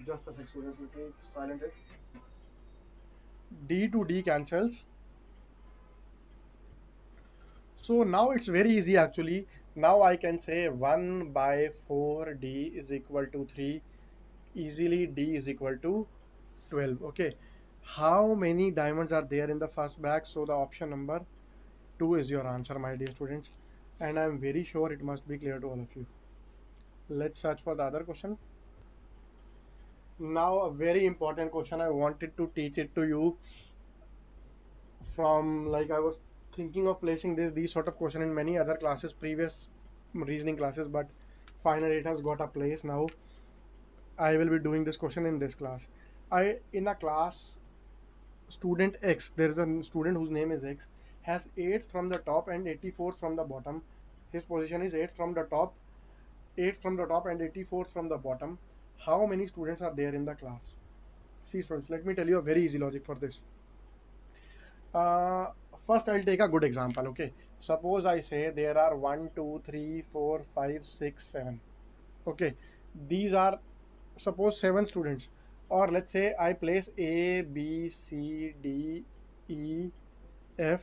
Just a sec, students, let me silent it. D to D cancels. So now it's very easy actually. Now I can say 1/4D is equal to 3. Easily D is equal to 12. Okay, how many diamonds are there in the first bag? So the option number 2 is your answer, my dear students, and I'm very sure it must be clear to all of you. Let's search for the other question. Now a very important question, I wanted to teach it to you from, like, I was thinking of placing these sort of question in many other classes, previous reasoning classes, but finally it has got a place now. I will be doing this question in this class. In a class, student X, there is a student whose name is X, has 8 from the top and 84 from the bottom. His position is 8 from the top, 8 from the top and 84 from the bottom. How many students are there in the class? See students, let me tell you a very easy logic for this. First I'll take a good example. Okay, suppose I say there are 1 2 3 4 5 6 7. Okay, these are, suppose 7 students, or let's say I place A B C D E F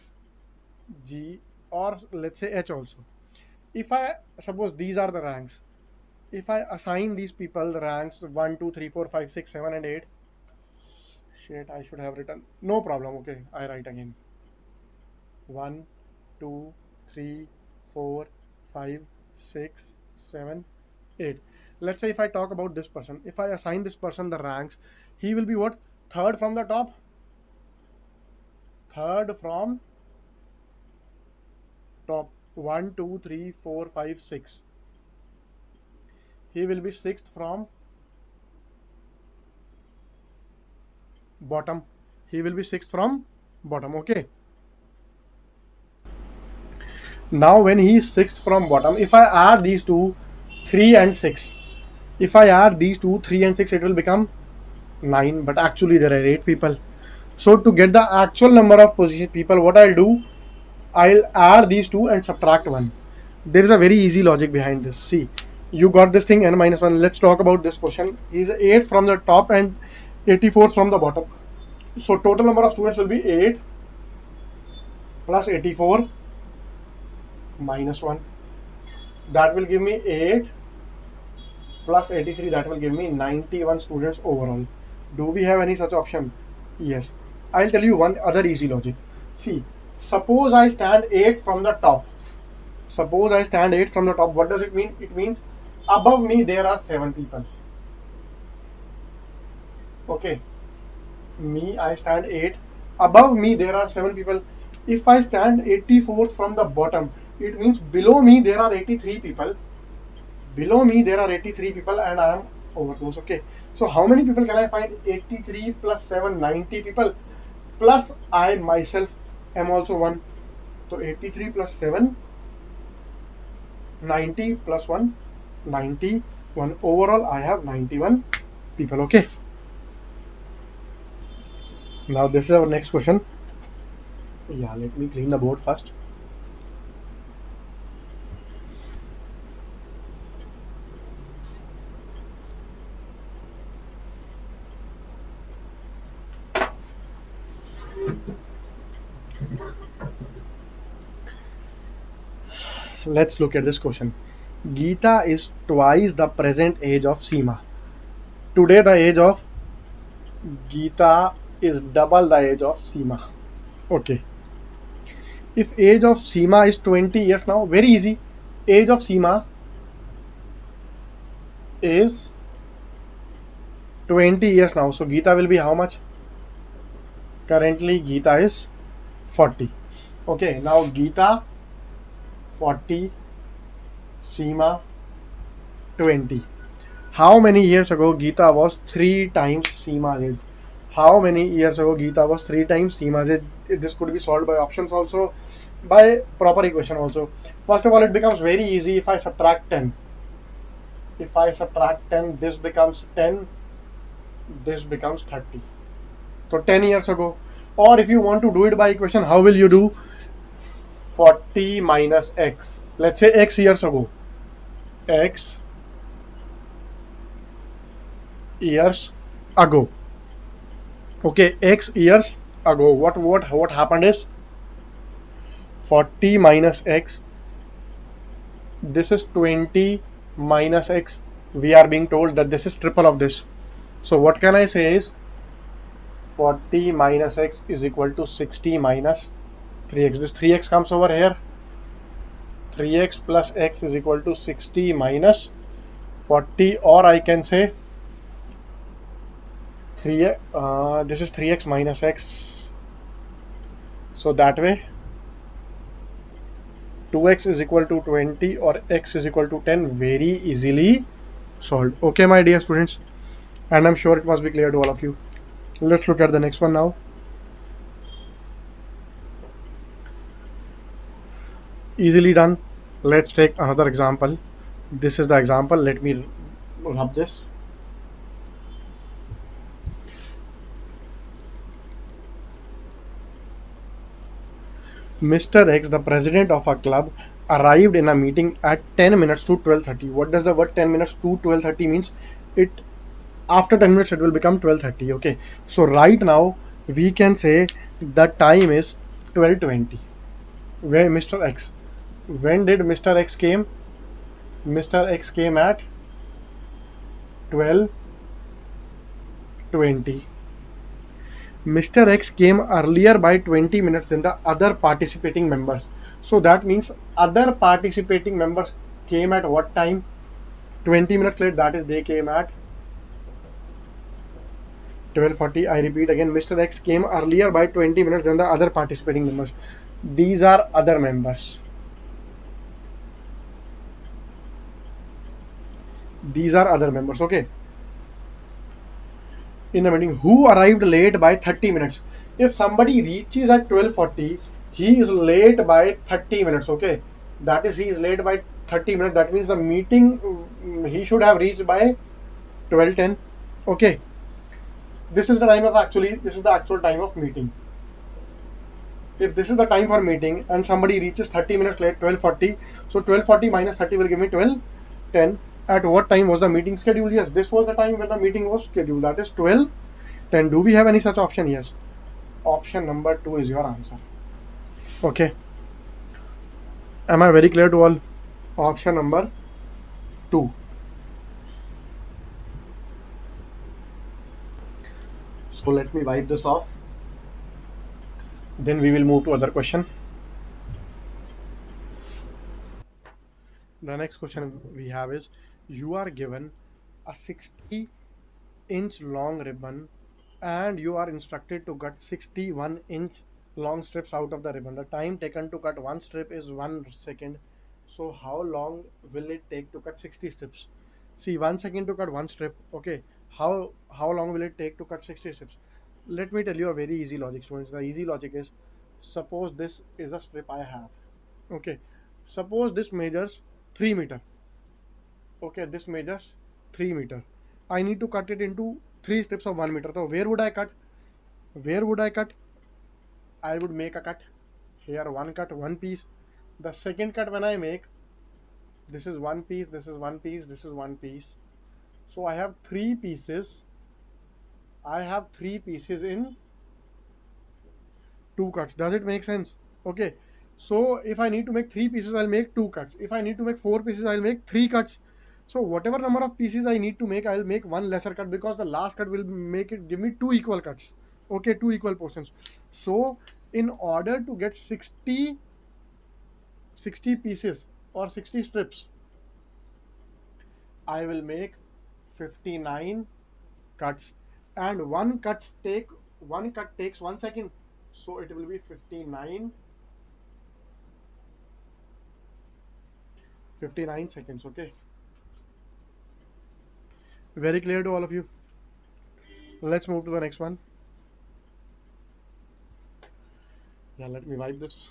G, or let's say H also. If I suppose these are the ranks, if I assign these people the ranks 1 2 3 4 5 6 7 and 8, shit, I should have written, no problem. Okay, I write again, 1 2 3 4 5 6 7 8. Let's say if I talk about this person, if I assign this person the ranks, he will be what? Third from the top, third from top, 1 2 3 4 5 6. He will be sixth from bottom, he will be sixth from bottom. Okay, now when he is sixth from bottom, if I add these two, 3 and 6, if I add these two, 3 and 6, it will become 9, but actually there are 8 people. So to get the actual number of position people, what I'll do, I'll add these two and subtract 1. There is a very easy logic behind this. See, you got this thing, n minus 1. Let's talk about this question. He's 8 from the top and 84 from the bottom. So total number of students will be 8 plus 84 minus 1. That will give me 8 plus 83. That will give me 91 students overall. Do we have any such option? Yes. I'll tell you one other easy logic. See, suppose I stand 8 from the top. Suppose I stand 8 from the top. What does it mean? It means above me there are 7 people. Okay. Me, I stand 8. Above me there are 7 people. If I stand 84th from the bottom, it means below me there are 83 people. Below me there are 83 people and I am over those. Okay. So how many people can I find? 83 plus 7, 90 people. Plus I myself am also one. So 83 plus 7, 90 plus 1, 91. Overall I have 91 people. Okay. Now this is our next question. Yeah, let me clean the board first. Let's look at this question. Geeta is twice the present age of Seema. Today the age of Geeta is double the age of Seema. Okay. If age of Seema is 20 years now, very easy. Age of Seema is 20 years now. So Geeta will be how much? Currently Geeta is 40. Okay, now Geeta 40, Seema 20. How many years ago Geeta was 3 times Seema's age? How many years ago Geeta was 3 times Seema's age? This could be solved by options also, by proper equation also. First of all, it becomes very easy if I subtract 10. If I subtract 10, this becomes 10, this becomes 30. So 10 years ago. Or if you want to do it by equation, how will you do? 40 minus x. Let's say x years ago. X years ago. Okay, x years ago. What happened is 40 minus x. This is 20 minus x. We are being told that this is triple of this. So what can I say is 40 minus x is equal to 60 minus 3x. This 3x comes over here. 3x plus x is equal to 60 minus 40, or I can say 3. This is 3x minus x. So that way 2x is equal to 20 or x is equal to 10. Very easily solved. Okay, my dear students, and I'm sure it must be clear to all of you. Let's look at the next one now. Easily done. Let's take another example. This is the example. Let me rub this. Mr. X, the president of a club, arrived in a meeting at 10 minutes to 12:30. What does the word 10 minutes to 12:30 means? It after 10 minutes it will become 12:30. Okay, so right now we can say the time is 12:20. Where Mr. X, when did Mr. X came? Mr. X came at 12:20. Mr. X came earlier by 20 minutes than the other participating members. So that means other participating members came at what time? 20 minutes late. That is, they came at 12:40. I repeat again, Mr. X came earlier by 20 minutes than the other participating members. These are other members. These are other members. Okay. In the meeting, who arrived late by 30 minutes? If somebody reaches at 12:40, he is late by 30 minutes. Okay. That is, he is late by 30 minutes. That means the meeting he should have reached by 12:10. Okay. This is the time of this is the actual time of meeting. If this is the time for meeting and somebody reaches 30 minutes late, 12:40, so 12:40 minus 30 will give me 12:10. At what time was the meeting scheduled? Yes, this was the time when the meeting was scheduled. That is 12:10. Do we have any such option? Yes. Option number 2 is your answer. Okay. Am I very clear to all? Option number 2. So let me wipe this off. Then we will move to other question. The next question we have is, you are given a 60-inch long ribbon and you are instructed to cut 61-inch long strips out of the ribbon. The time taken to cut one strip is 1 second. So how long will it take to cut 60 strips? See, 1 second to cut one strip. Okay, how long will it take to cut 60 strips? Let me tell you a very easy logic, students. The easy logic is, suppose this is a strip I have. Okay, suppose this measures 3 meter. Okay, this measures 3 meter. I need to cut it into three strips of 1 meter. So where would I cut? Where would I cut? I would make a cut here, one cut, one piece. The second cut when I make, this is one piece, this is one piece, this is one piece. So I have three pieces. I have three pieces in two cuts. Does it make sense? Okay. So if I need to make three pieces, I'll make two cuts. If I need to make four pieces, I'll make three cuts. So whatever number of pieces I need to make, I'll make one lesser cut, because the last cut will make it give me two equal cuts. Okay, two equal portions. So in order to get 60 pieces or 60 strips, I will make 59 cuts, and one cut takes 1 second. So it will be 59 seconds. Okay, very clear to all of you. Let's move to the next one. Yeah, let me wipe this.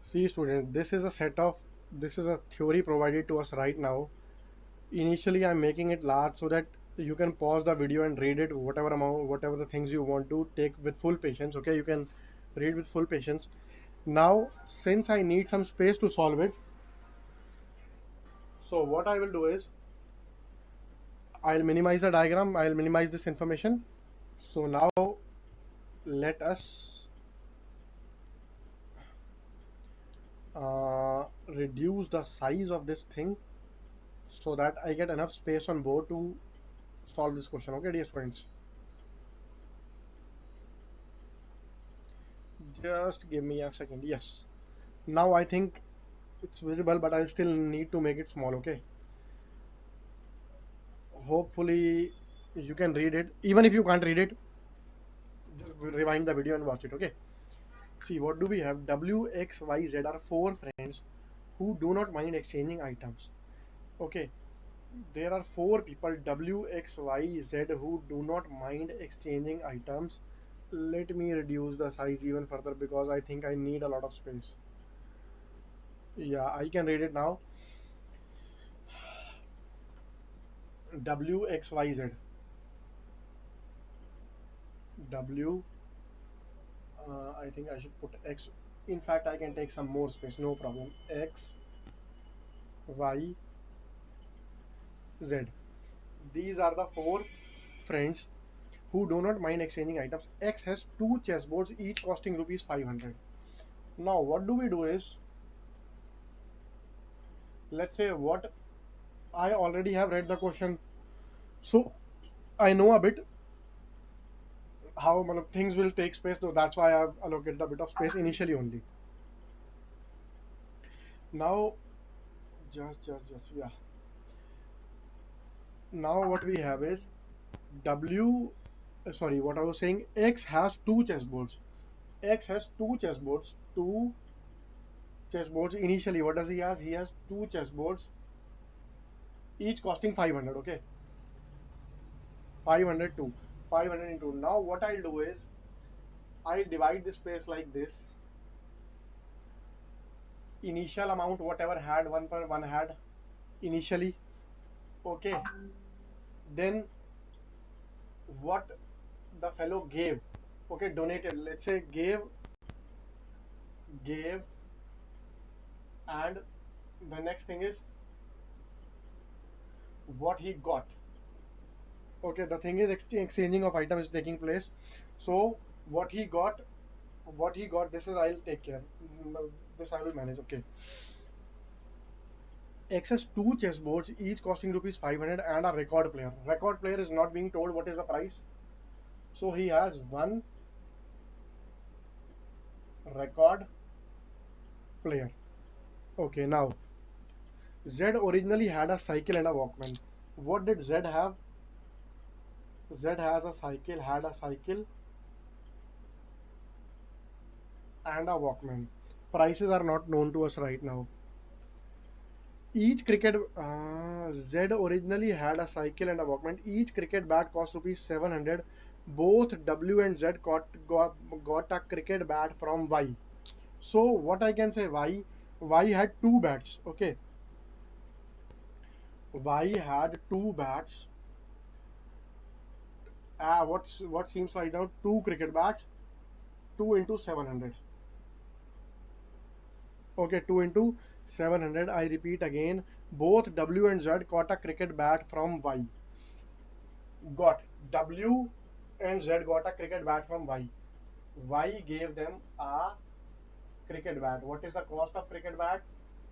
See, student, this is a theory provided to us right now. Initially I'm making it large so that you can pause the video and read it, whatever the things you want to take with full patience. Okay, you can read with full patience. Now since I need some space to solve it, so what I will do is, I'll minimize the diagram, I'll minimize this information. So now let us reduce the size of this thing so that I get enough space on board to solve this question. Okay, dear students, just give me a second. Yes, now I think it's visible, but I'll still need to make it small. Okay, hopefully you can read it. Even if you can't read it, just rewind the video and watch it. Okay, see, what do we have? W, X, Y, Z are four friends who do not mind exchanging items. Okay, there are four people, W, X, Y, Z, who do not mind exchanging items. Let me reduce the size even further because I think I need a lot of space. Yeah, I can read it now. W, X, Y, Z. W, I think I should put X. In fact, I can take some more space, no problem. X, Y, Z. These are the four friends who do not mind exchanging items. X has two chessboards, each costing rupees 500. Now, what do we do is, let's say what I already have read the question, so I know a bit how things will take space. So that's why I've allocated a bit of space initially only. Now, just yeah. Now what we have is W. Sorry, what I was saying. X has two chessboards. X has two chessboards. Two chessboards initially. What does he has? He has two chessboards, each costing 500. Okay, 500 two. 500 into. Now what I'll do is, I'll divide this space like this. Initial amount whatever had one per one had initially. Okay, then what the fellow gave. Okay, donated. Let's say gave, and the next thing is what he got. Okay, the thing is exchanging of items is taking place. So what he got, this is I'll take care. This I will manage. Okay, X has two chessboards, each costing rupees 500, and a record player. Record player is not being told what is the price. So he has one record player. Okay, now Z originally had a cycle and a Walkman. What did Z have? Z has a cycle, had a cycle and a Walkman. Prices are not known to us right now. Each cricket Z originally had a cycle and a Walkman. Each cricket bat cost rupees 700. Both W and Z got a cricket bat from Y. So what I can say, Y had two bats. Okay, Y had two bats. What seems right now, two cricket bats, 2 into 700. Okay, 2 into 700. I repeat again. Both W and Z got a cricket bat from Y. Got W and Z got a cricket bat from Y. Y gave them a cricket bat. What is the cost of cricket bat?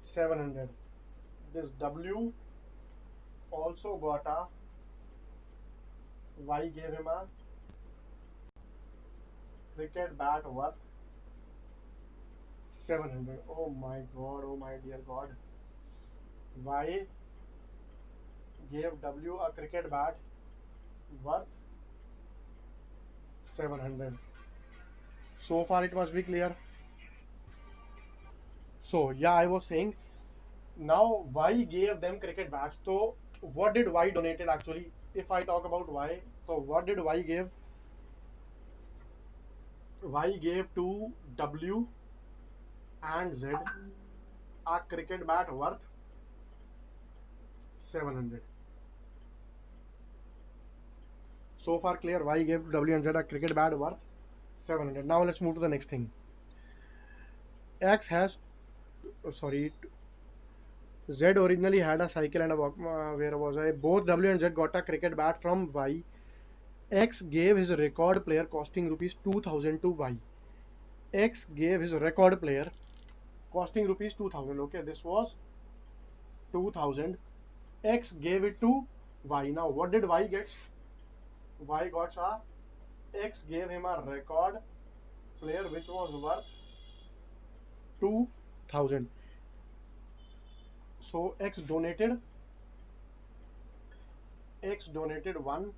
700. This W also got a, Y gave him a cricket bat worth 700. Oh my god, oh my dear god. Y gave W a cricket bat worth 700. So far it must be clear. So yeah, I was saying, now Y gave them cricket bats. So what did Y donated actually? If I talk about Y, so what did Y give? Y gave to W and Z a cricket bat worth 700. So far clear. Y gave W and Z a cricket bat worth 700. Now let's move to the next thing. X has, sorry, Z originally had a cycle and a walk. Where was I? Both W and Z got a cricket bat from Y. X gave his record player costing rupees 2000 to Y. X gave his record player costing rupees 2000. Okay, this was 2000. X gave it to Y. Now, what did Y get? Y got a, X gave him a record player which was worth 2000. So X donated one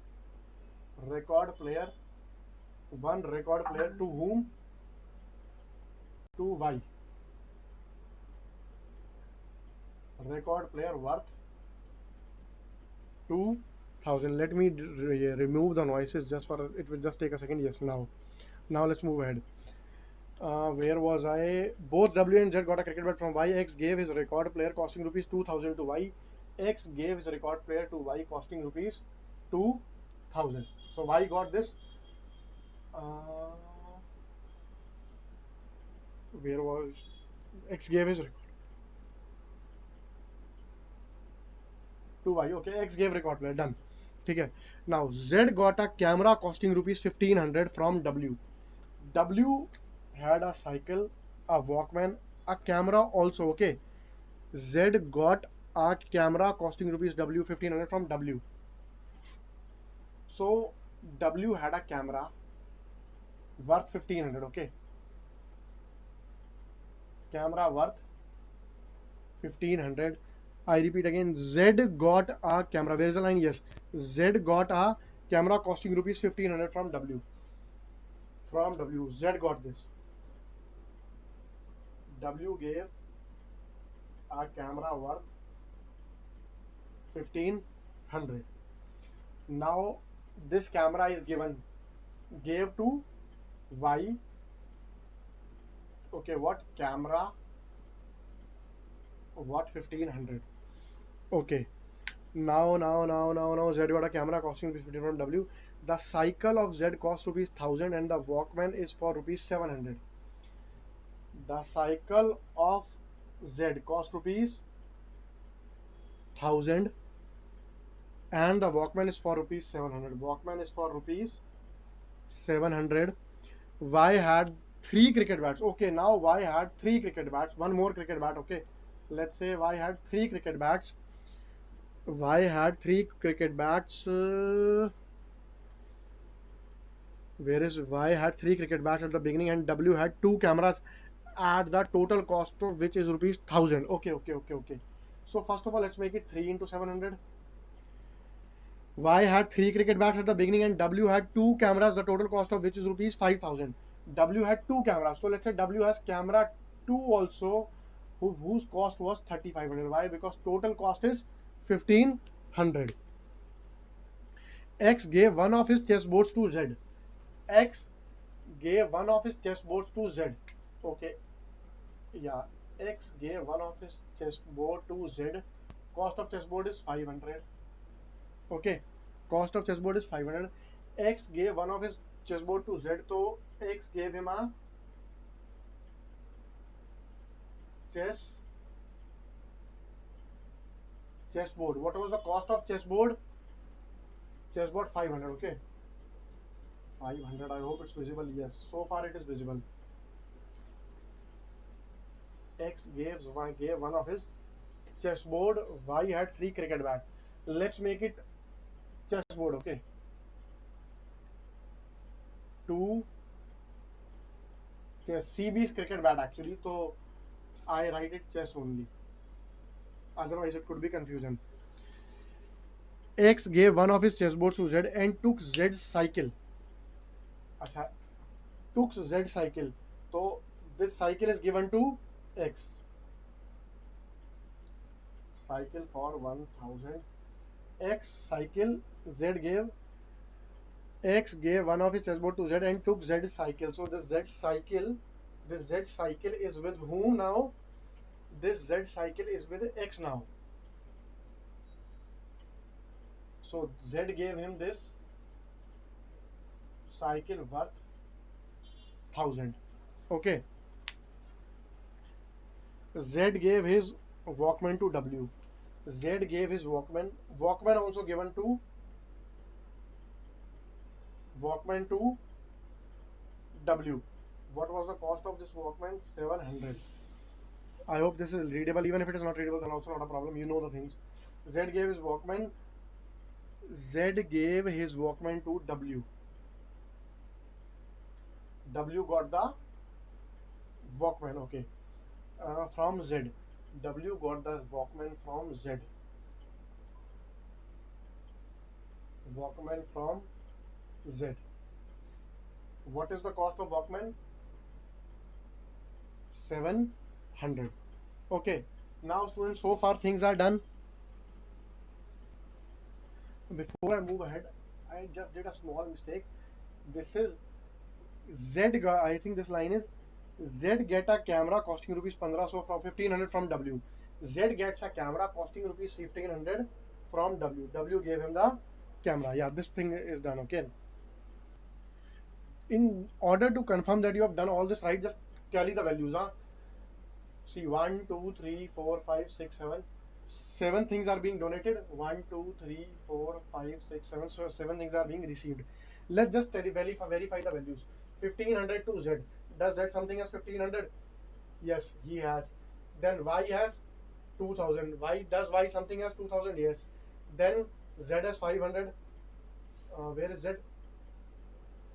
record player to whom? To Y. Record player worth 2000. Let me remove the noises just for it will just take a second. Yes, now let's move ahead. Where was I? Both W and Z got a cricket bat from Y. X gave his record player costing rupees 2000 to Y. X gave his record player to Y costing rupees 2000. So Y got this. Where was X gave his record to Y. Okay, X gave record player, done. Okay. Now Z got a camera costing rupees 1500 from W. W had a cycle, a Walkman, a camera also. Okay, Z got a camera costing rupees W 1500 from W. So W had a camera worth 1500. Okay, camera worth 1500. I repeat again, Z got a camera. Where is the line? Yes, Z got a camera costing rupees 1500 from W. From W, Z got this. W gave a camera worth 1500. Now this camera is gave to Y. Okay, what camera? What 1500? Okay. Now Z got a camera costing rupees 15 from W. The cycle of Z costs rupees 1000 and the Walkman is for rupees 700. The cycle of Z cost rupees 1000 and the Walkman is for rupees 700. Walkman is for rupees 700. Y had three cricket bats. Okay, now Y had three cricket bats. One more cricket bat. Okay, Let's say Y had three cricket bats. Y had three cricket bats. Whereas Y had three cricket bats at the beginning and W had two cameras at the total cost of which is rupees 1000. Okay. So first of all, let's make it 3 into 700. Y had three cricket bats at the beginning and W had two cameras, the total cost of which is rupees 5000. W had two cameras. So let's say W has camera 2 also, whose cost was 3500. Why? Because total cost is 1500. X gave one of his chessboards to Z. X gave one of his chessboards to Z. Okay, yeah. X gave one of his chessboard to Z. Cost of chessboard is 500. Okay, cost of chessboard is 500. X gave one of his chessboard to Z, so X gave him a chess chessboard. What was the cost of chessboard? Chessboard 500. Okay, 500. I hope it's visible. Yes, so far it is visible. X gave one of his chessboard. Y had three cricket bat. Let's make it chessboard. Okay, two chess. CB is cricket bat actually. So I write it chess only. Otherwise, it could be confusion. X gave one of his chessboards to Z and took Z's cycle. अच्छा, took Z cycle. So this cycle is given to X. Cycle for 1000. X cycle. Z gave. X gave one of his chessboard to Z and took Z cycle. So this Z cycle is with whom now? This Z cycle is with X now. So Z gave him this cycle worth 1000. Okay. Z gave his Walkman to W. Z gave his Walkman. Walkman also given to Walkman to W. What was the cost of this Walkman? 700. I hope this is readable. Even if it is not readable, then also not a problem. You know the things. Z gave his Walkman. Z gave his Walkman to W. W got the Walkman. Okay. From Z. W got the Walkman from Z. Walkman from Z. What is the cost of Walkman? 700. Okay. Now, students, so far things are done. Before I move ahead, I just did a small mistake. This is Z. I think this line is Z get a camera costing rupees 1500 from 1500 from W. Z gets a camera costing rupees 1500 from W. W gave him the camera. Yeah, this thing is done. Okay. In order to confirm that you have done all this right, just tally the values. See, 1, 2, 3, 4, 5, 6, 7. 7 things are being donated. 1, 2, 3, 4, 5, 6, 7. So 7 things are being received. Let's just verify the values. 1500 to Z. Does Z something as 1500? Yes, he has. Then Y has 2000. Does Y something as 2000? Yes. Then Z has 500. Where is Z?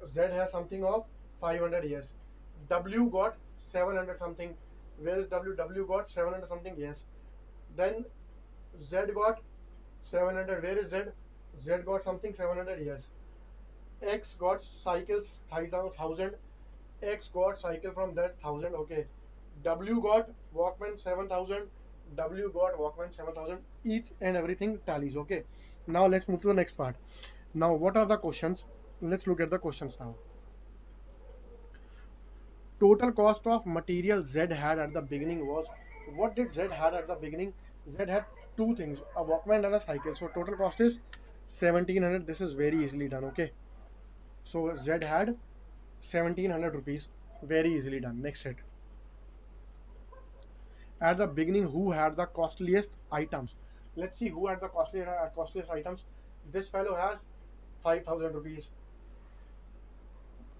Z has something of 500. Yes. W got 700 something. Where is W? W got 700 something. Yes. Then Z got 700. Where is Z? Z got something 700. Yes. X got cycles 1000. X got cycle from that 1000. Okay. W got Walkman 7000. W got Walkman 7000. Each and everything tallies. Okay. Now let's move to the next part. Now, what are the questions? Let's look at the questions now. Total cost of material Z had at the beginning was, what did Z had at the beginning? Z had two things, a Walkman and a cycle. So total cost is 1700. This is very easily done. Okay. So Z had 1700 rupees. Very easily done. Next set. At the beginning, who had the costliest items? Let's see who had the costliest items. This fellow has 5000 rupees.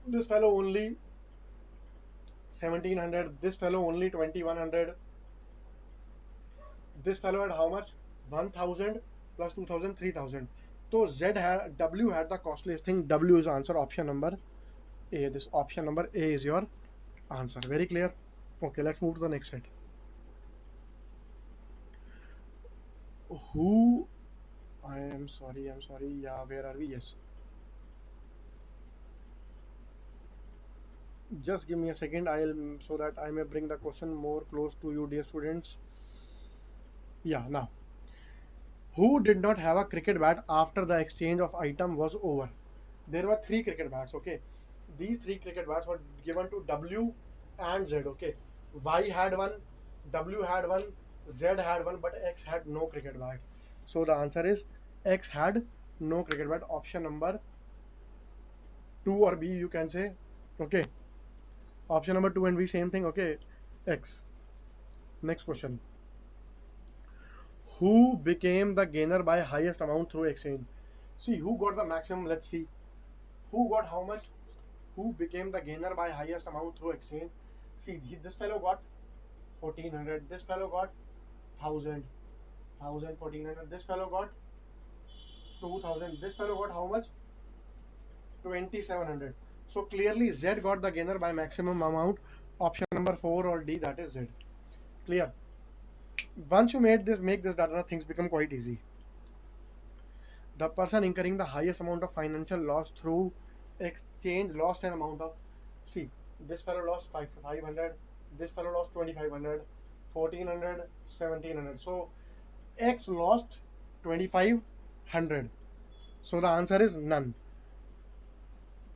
This fellow only 1700. This fellow only 2100. This fellow had how much? 1000 plus 2000, 3000. So W had the costliest thing. W is answer, option number A. This option number A is your answer. Very clear? Okay, let's move to the next set. Who? I'm sorry. Yeah, where are we? Yes. Just give me a second. I'll so that I may bring the question more close to you, dear students. Yeah, now. Who did not have a cricket bat after the exchange of item was over? There were three cricket bats, okay? These three cricket bats were given to W and Z, okay? Y had one, W had one, Z had one, but X had no cricket bat. So the answer is X had no cricket bat. Option number 2 or B, you can say. Okay. Option number 2 and B, same thing, okay? X. Next question. Who became the gainer by highest amount through exchange? See, who got the maximum? Let's see. Who got how much? Who became the gainer by highest amount through exchange? See, this fellow got 1400. This fellow got 1000. 1400. This fellow got 2000. This fellow got how much? 2700. So clearly Z got the gainer by maximum amount. Option number 4 or D, that is Z. Clear? Once you make this data, things become quite easy. The person incurring the highest amount of financial loss through exchange lost an amount of, see, this fellow lost 500, this fellow lost 2500, 1400, 1700. So X lost 2500. So the answer is none.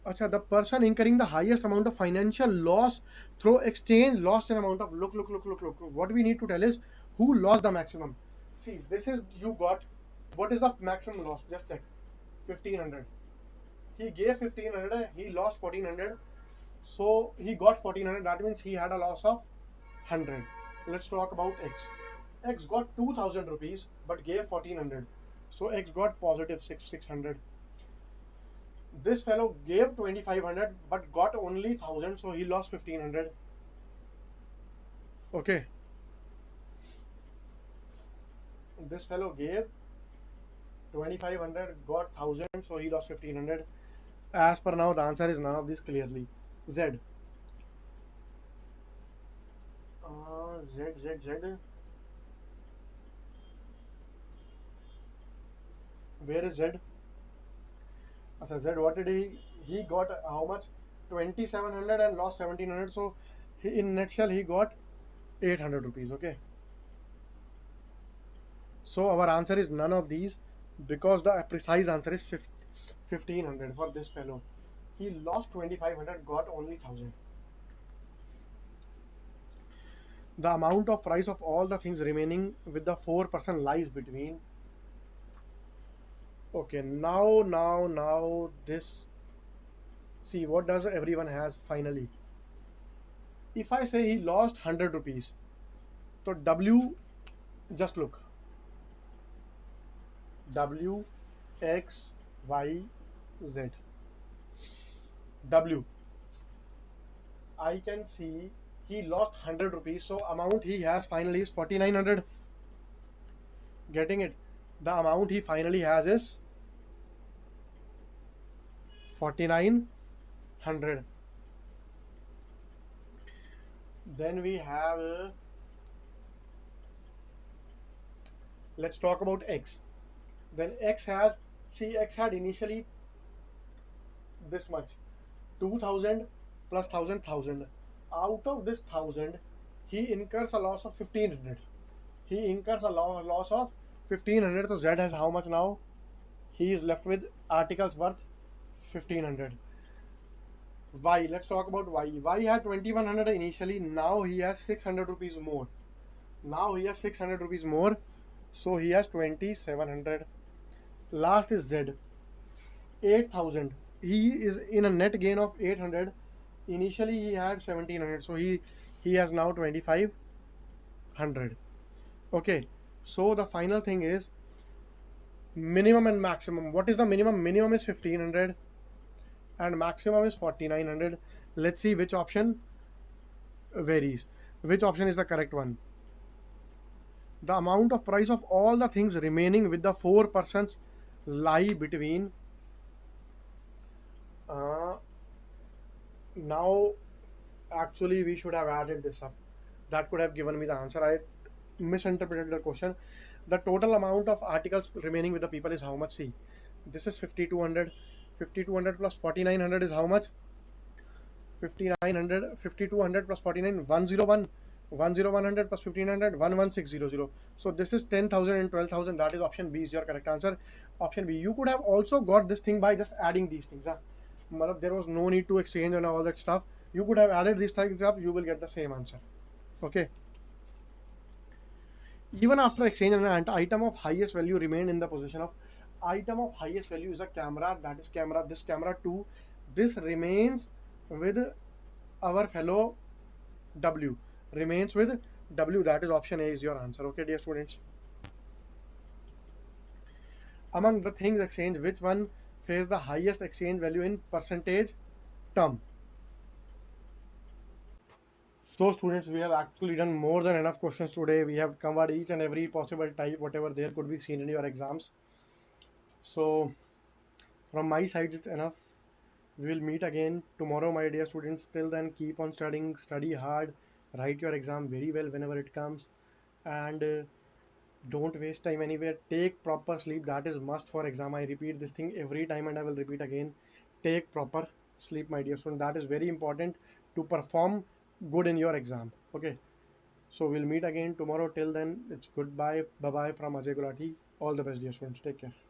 Acha, the person incurring the highest amount of financial loss through exchange lost an amount of, look. What we need to tell is who lost the maximum. See, this is, you got, what is the maximum loss? Just check. 1500. He gave 1500, he lost 1400. So he got 1400. That means he had a loss of 100. Let's talk about X. X got 2000 rupees but gave 1400. So X got positive 600. This fellow gave 2500 but got only 1000, so he lost 1500. Okay. This fellow gave 2500, got 1000, so he lost 1500. As per now, the answer is none of this clearly. Z. Z. Where is Z? Z, what did he got how much? 2700 and lost 1700. So in nutshell, he got 800 rupees. Okay. So our answer is none of these because the precise answer is 1500 for this fellow. He lost 2500, got only 1000. The amount of price of all the things remaining with the 4% lies between. Okay, now this. See, what does everyone has finally? If I say he lost 100 rupees, so W, just look. W, X, Y, Z. W. I can see he lost 100 rupees, so amount he has finally is 4900. Getting it? The amount he finally has is 4900. Then we have, let's talk about X. Then X has, see, X had initially this much, 2000 plus 1000. Out of this 1000, he incurs a loss of 1500. He incurs a loss of 1500. So Z has how much now? He is left with articles worth 1500. Y, let's talk about Y. Y had 2100 initially. Now he has 600 rupees more. So he has 2700. Last is Z. 8000. He is in a net gain of 800. Initially he had 1700. So he has now 2500. Okay. So the final thing is minimum and maximum. What is the minimum? Minimum is 1500 and maximum is 4900. Let's see which option varies. Which option is the correct one? The amount of price of all the things remaining with the four persons lie between. Uh, Now, actually, we should have added this up. That could have given me the answer. I misinterpreted the question. The total amount of articles remaining with the people is how much? See, this is 5200. 5200 plus 4900 is how much? 5900. 5200 plus 49, 101. 10100 plus 1500, 11600. So this is 10,000 and 12,000. That is option B is your correct answer. Option B. You could have also got this thing by just adding these things. Huh? There was no need to exchange and all that stuff. You could have added these things up, you will get the same answer. Okay. Even after exchange, an item of highest value remained in the possession of. Item of highest value is a camera. That is camera. This camera too. This remains with our fellow W. Remains with W. That is option A is your answer. Okay, dear students. Among the things exchanged, which one face the highest exchange value in percentage term? So students, we have actually done more than enough questions today. We have covered each and every possible type, whatever there could be seen in your exams. So from my side, it's enough. We will meet again tomorrow, my dear students. Till then, keep on studying, study hard, write your exam very well whenever it comes, and don't waste time anywhere. Take proper sleep. That is must for exam. I repeat this thing every time, and I will repeat again. Take proper sleep, my dear student. That is very important to perform good in your exam. Okay. So we'll meet again tomorrow. Till then, it's goodbye. Bye bye from Ajay Gulati. All the best, dear students. Take care.